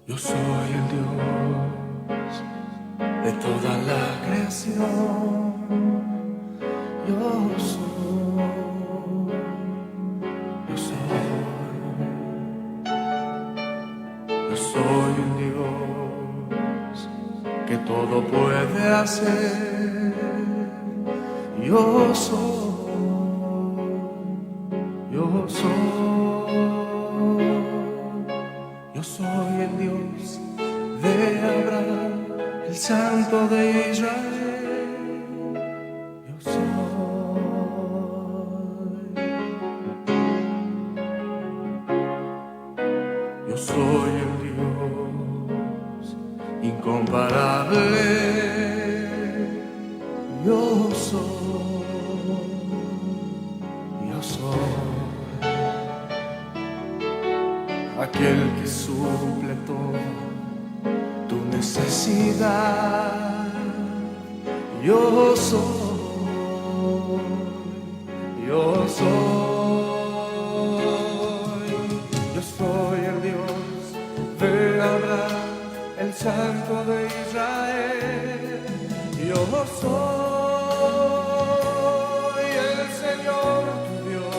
Yo soy el Dios de toda la creación. Yo soy un Dios que todo puede hacer. Yo soy el Dios de Abraham, el Santo de Israel. Yo soy el Dios incomparable. Yo soy aquel que suple toda tu necesidad. Yo soy el Dios de Abraham, el Santo de Israel. Yo soy el Señor tu Dios.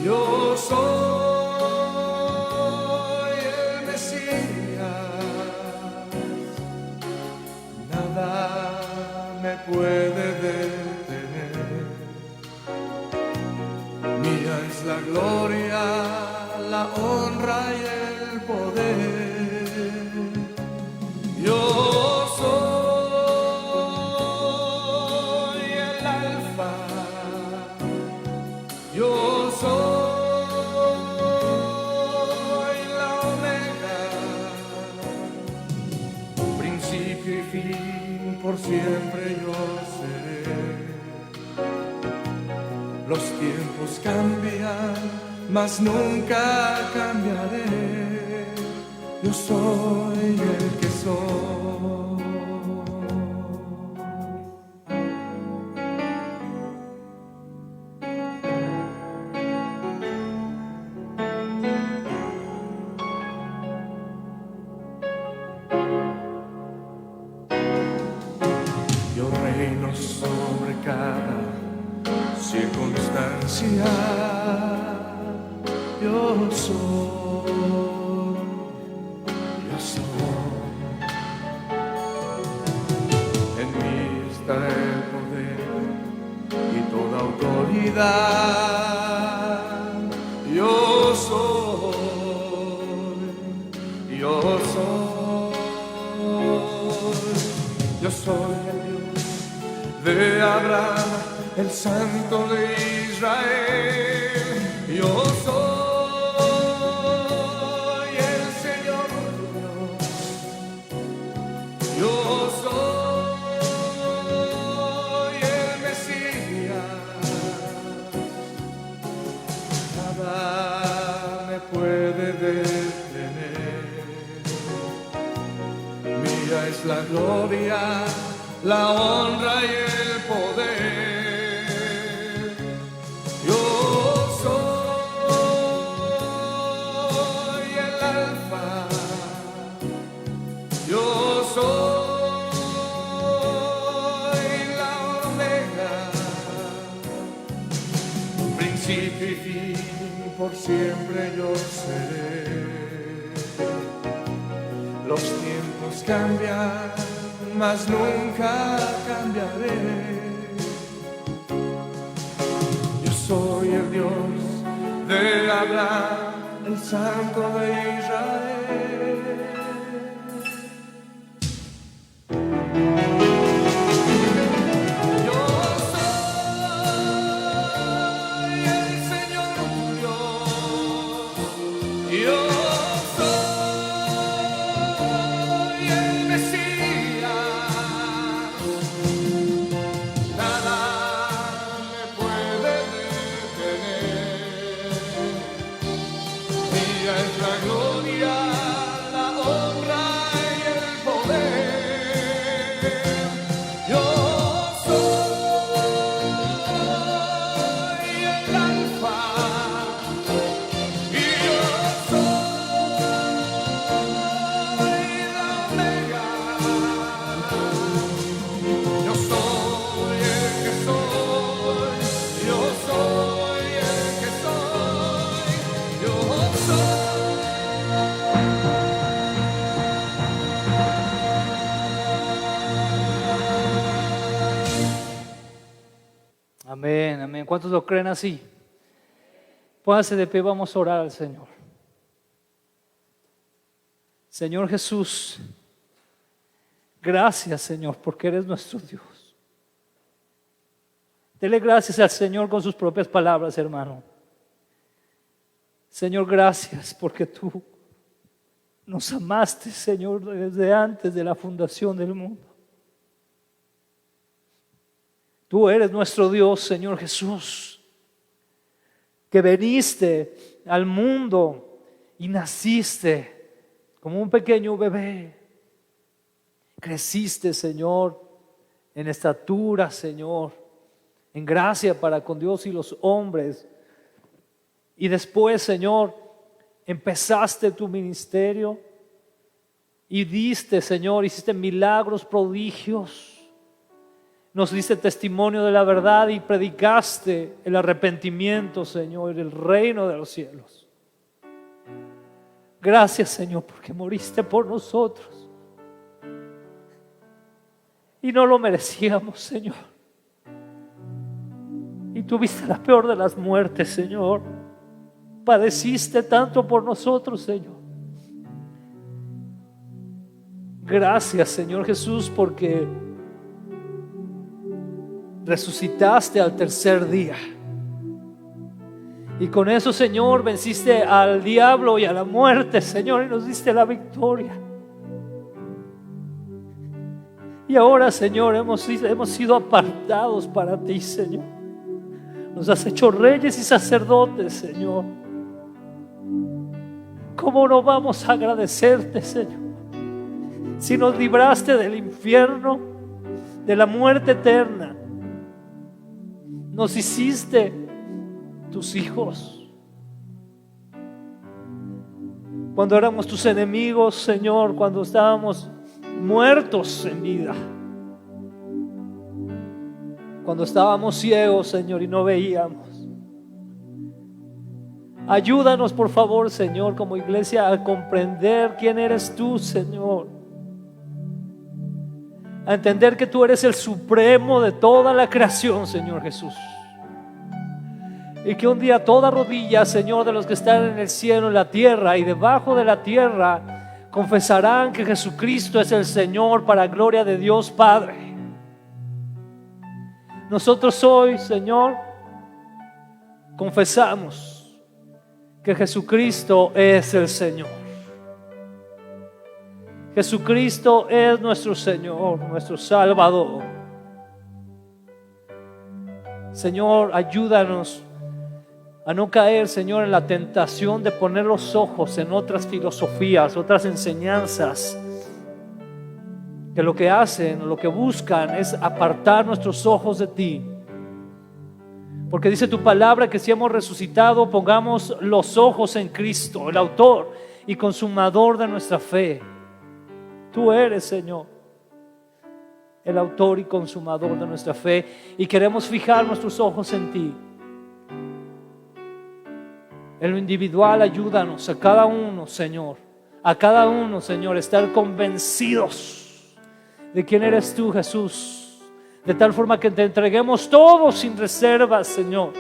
Yo soy el Mesías. Nada me puede detener. Mía es la gloria, la honra y el poder. Yo soy el alfa, yo soy la omega, principio y fin, por siempre yo seré. Los tiempos cambian, mas nunca cambiaré. Yo soy el que soy. Yo reino sobre cada circunstancia. Yo soy. En mí está el poder y toda autoridad. Yo soy, yo soy, yo soy el Dios de Abraham, el Santo de Israel. Yo soy el Señor Dios. Yo soy el Mesías. Nada me puede detener. Mía es la gloria, la honra y el poder. Yo soy el alfa, yo soy la omega, principio y fin, por siempre yo seré. Los tiempos cambian, mas nunca cambiaré. Yo soy el Dios de Abraham, el Santo de Israel. Yo soy el Señor tu Dios. Yo soy el Mesías. Nada me puede detener. Mía es la gloria, la honra y el poder. Yo soy el alfa y yo soy la omega. Yo soy el que soy, yo soy el que soy, yo soy. Amén, amén. ¿Cuántos lo creen así? Póngase de pie, vamos a orar al Señor. Señor Jesús, gracias, Señor, porque eres nuestro Dios. Dele gracias al Señor con sus propias palabras, hermano. Señor, gracias porque tú nos amaste, Señor, desde antes de la fundación del mundo. Tú eres nuestro Dios, Señor Jesús, que viniste al mundo y naciste como un pequeño bebé. Creciste, Señor, en estatura, Señor, en gracia para con Dios y los hombres. Y después, Señor, empezaste tu ministerio y diste, Señor, hiciste milagros, prodigios. Nos diste testimonio de la verdad y predicaste el arrepentimiento, Señor, el reino de los cielos. Gracias, Señor, porque moriste por nosotros. Y no lo merecíamos, Señor. Y tuviste la peor de las muertes, Señor. Padeciste tanto por nosotros, Señor. Gracias, Señor Jesús, porque resucitaste al tercer día. Y con eso, Señor, venciste al diablo y a la muerte, Señor, y nos diste la victoria. Y ahora, Señor, hemos sido apartados para ti, Señor. Nos has hecho reyes y sacerdotes, Señor. ¿Cómo no vamos a agradecerte, Señor? Si nos libraste del infierno, de la muerte eterna, nos hiciste tus hijos. Cuando éramos tus enemigos, Señor, cuando estábamos muertos en vida, cuando estábamos ciegos, Señor, y no veíamos. Ayúdanos, por favor, Señor, como iglesia, a comprender quién eres tú, Señor. A entender que tú eres el supremo de toda la creación, Señor Jesús. Y que un día toda rodilla, Señor, de los que están en el cielo, en la tierra y debajo de la tierra, confesarán que Jesucristo es el Señor, para gloria de Dios Padre. Nosotros hoy, Señor, confesamos que Jesucristo es el Señor. Jesucristo es nuestro Señor, nuestro Salvador. Señor, ayúdanos a no caer, Señor, en la tentación de poner los ojos en otras filosofías, otras enseñanzas, que lo que hacen, lo que buscan es apartar nuestros ojos de ti. Porque dice tu palabra que si hemos resucitado, pongamos los ojos en Cristo, el autor y consumador de nuestra fe. Tú eres, Señor, el autor y consumador de nuestra fe, y queremos fijar nuestros ojos en ti. En lo individual, ayúdanos a cada uno, Señor, estar convencidos de quién eres tú, Jesús. De tal forma que te entreguemos todo sin reservas, Señor.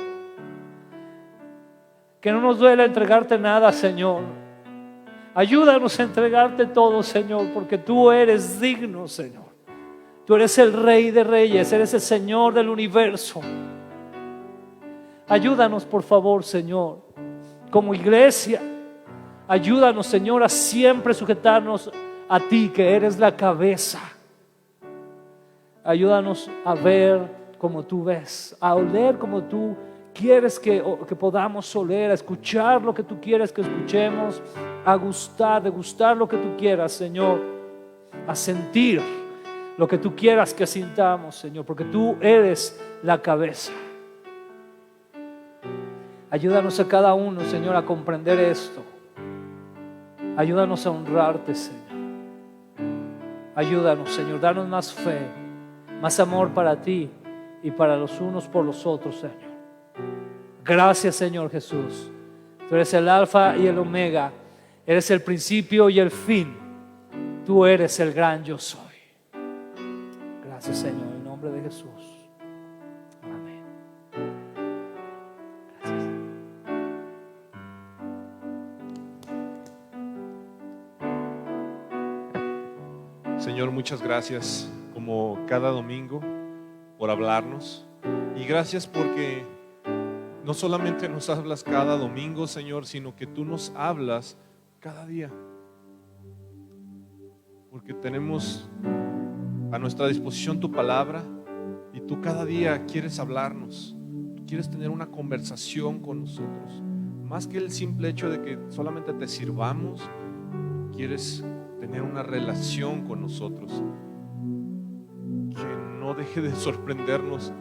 Que no nos duele entregarte nada, Señor. Ayúdanos a entregarte todo, Señor, porque tú eres digno, Señor. Tú eres el Rey de Reyes, eres el Señor del universo. Ayúdanos, por favor, Señor, como iglesia. Ayúdanos, Señor, a siempre sujetarnos a ti, que eres la cabeza. Ayúdanos a ver como tú ves, a oler como tú quieres que podamos oler, a escuchar lo que tú quieres que escuchemos, a degustar lo que tú quieras, Señor, a sentir lo que tú quieras que sintamos, Señor, porque tú eres la cabeza. Ayúdanos a cada uno, Señor, a comprender esto. Ayúdanos a honrarte, Señor. Ayúdanos, Señor, danos más fe, más amor para ti y para los unos por los otros, Señor. Gracias, Señor Jesús. Tú eres el alfa y el omega. Eres el principio y el fin. Tú eres el gran yo soy. Gracias, Señor, en el nombre de Jesús. Amén. Gracias. Señor, muchas gracias, como cada domingo, por hablarnos. Y gracias porque no solamente nos hablas cada domingo, Señor, sino que tú nos hablas cada día. Porque tenemos a nuestra disposición tu palabra y tú cada día quieres hablarnos. Tú quieres tener una conversación con nosotros. Más que el simple hecho de que solamente te sirvamos, quieres tener una relación con nosotros. Que no deje de sorprendernos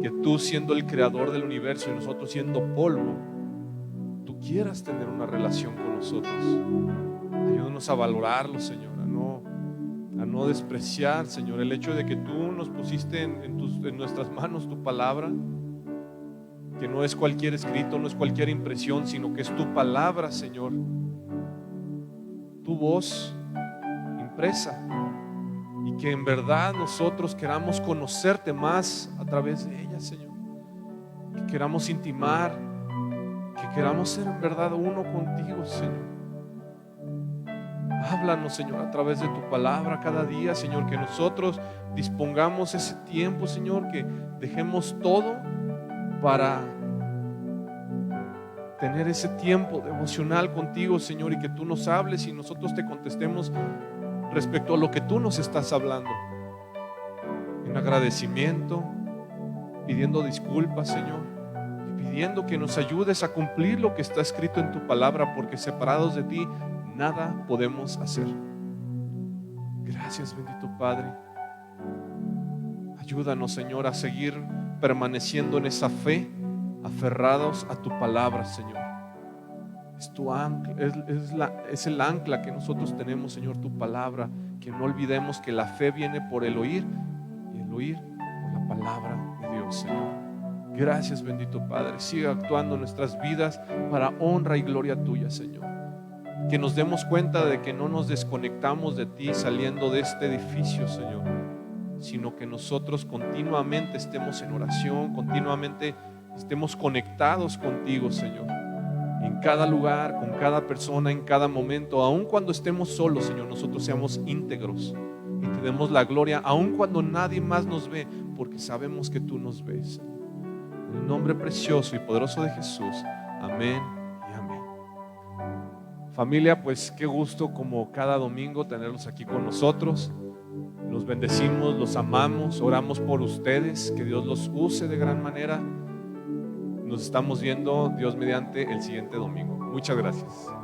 que tú, siendo el creador del universo y nosotros siendo polvo, tú quieras tener una relación con nosotros. Ayúdanos a valorarlo, Señor, a no a no despreciar, Señor, el hecho de que tú nos pusiste en nuestras manos tu palabra, que no es cualquier escrito, no es cualquier impresión, sino que es tu palabra, Señor, tu voz impresa, y que en verdad nosotros queramos conocerte más a través de ella, Señor, que queramos intimar, que queramos ser en verdad uno contigo, Señor. Háblanos, Señor, a través de tu palabra cada día, Señor, que nosotros dispongamos ese tiempo, Señor, que dejemos todo para tener ese tiempo devocional contigo, Señor, y que tú nos hables y nosotros te contestemos respecto a lo que tú nos estás hablando, en agradecimiento, pidiendo disculpas, Señor, y pidiendo que nos ayudes a cumplir lo que está escrito en tu palabra, porque separados de ti nada podemos hacer. Gracias, bendito Padre. Ayúdanos, Señor, a seguir permaneciendo en esa fe, aferrados a tu palabra, Señor. Es tu ancla, es el ancla que nosotros tenemos, Señor, tu palabra. Que no olvidemos que la fe viene por el oír, y el oír por la palabra de Dios, Señor. Gracias, bendito Padre. Siga actuando en nuestras vidas para honra y gloria tuya, Señor. Que nos demos cuenta de que no nos desconectamos de ti saliendo de este edificio, Señor, sino que nosotros continuamente estemos en oración, continuamente estemos conectados contigo, Señor, en cada lugar, con cada persona, en cada momento. Aun cuando estemos solos, Señor, nosotros seamos íntegros y te demos la gloria, aun cuando nadie más nos ve, porque sabemos que tú nos ves, Señor. En el nombre precioso y poderoso de Jesús, amén y amén. Familia, pues qué gusto como cada domingo tenerlos aquí con nosotros. Los bendecimos, los amamos, oramos por ustedes, que Dios los use de gran manera. Nos estamos viendo, Dios mediante, el siguiente domingo. Muchas gracias.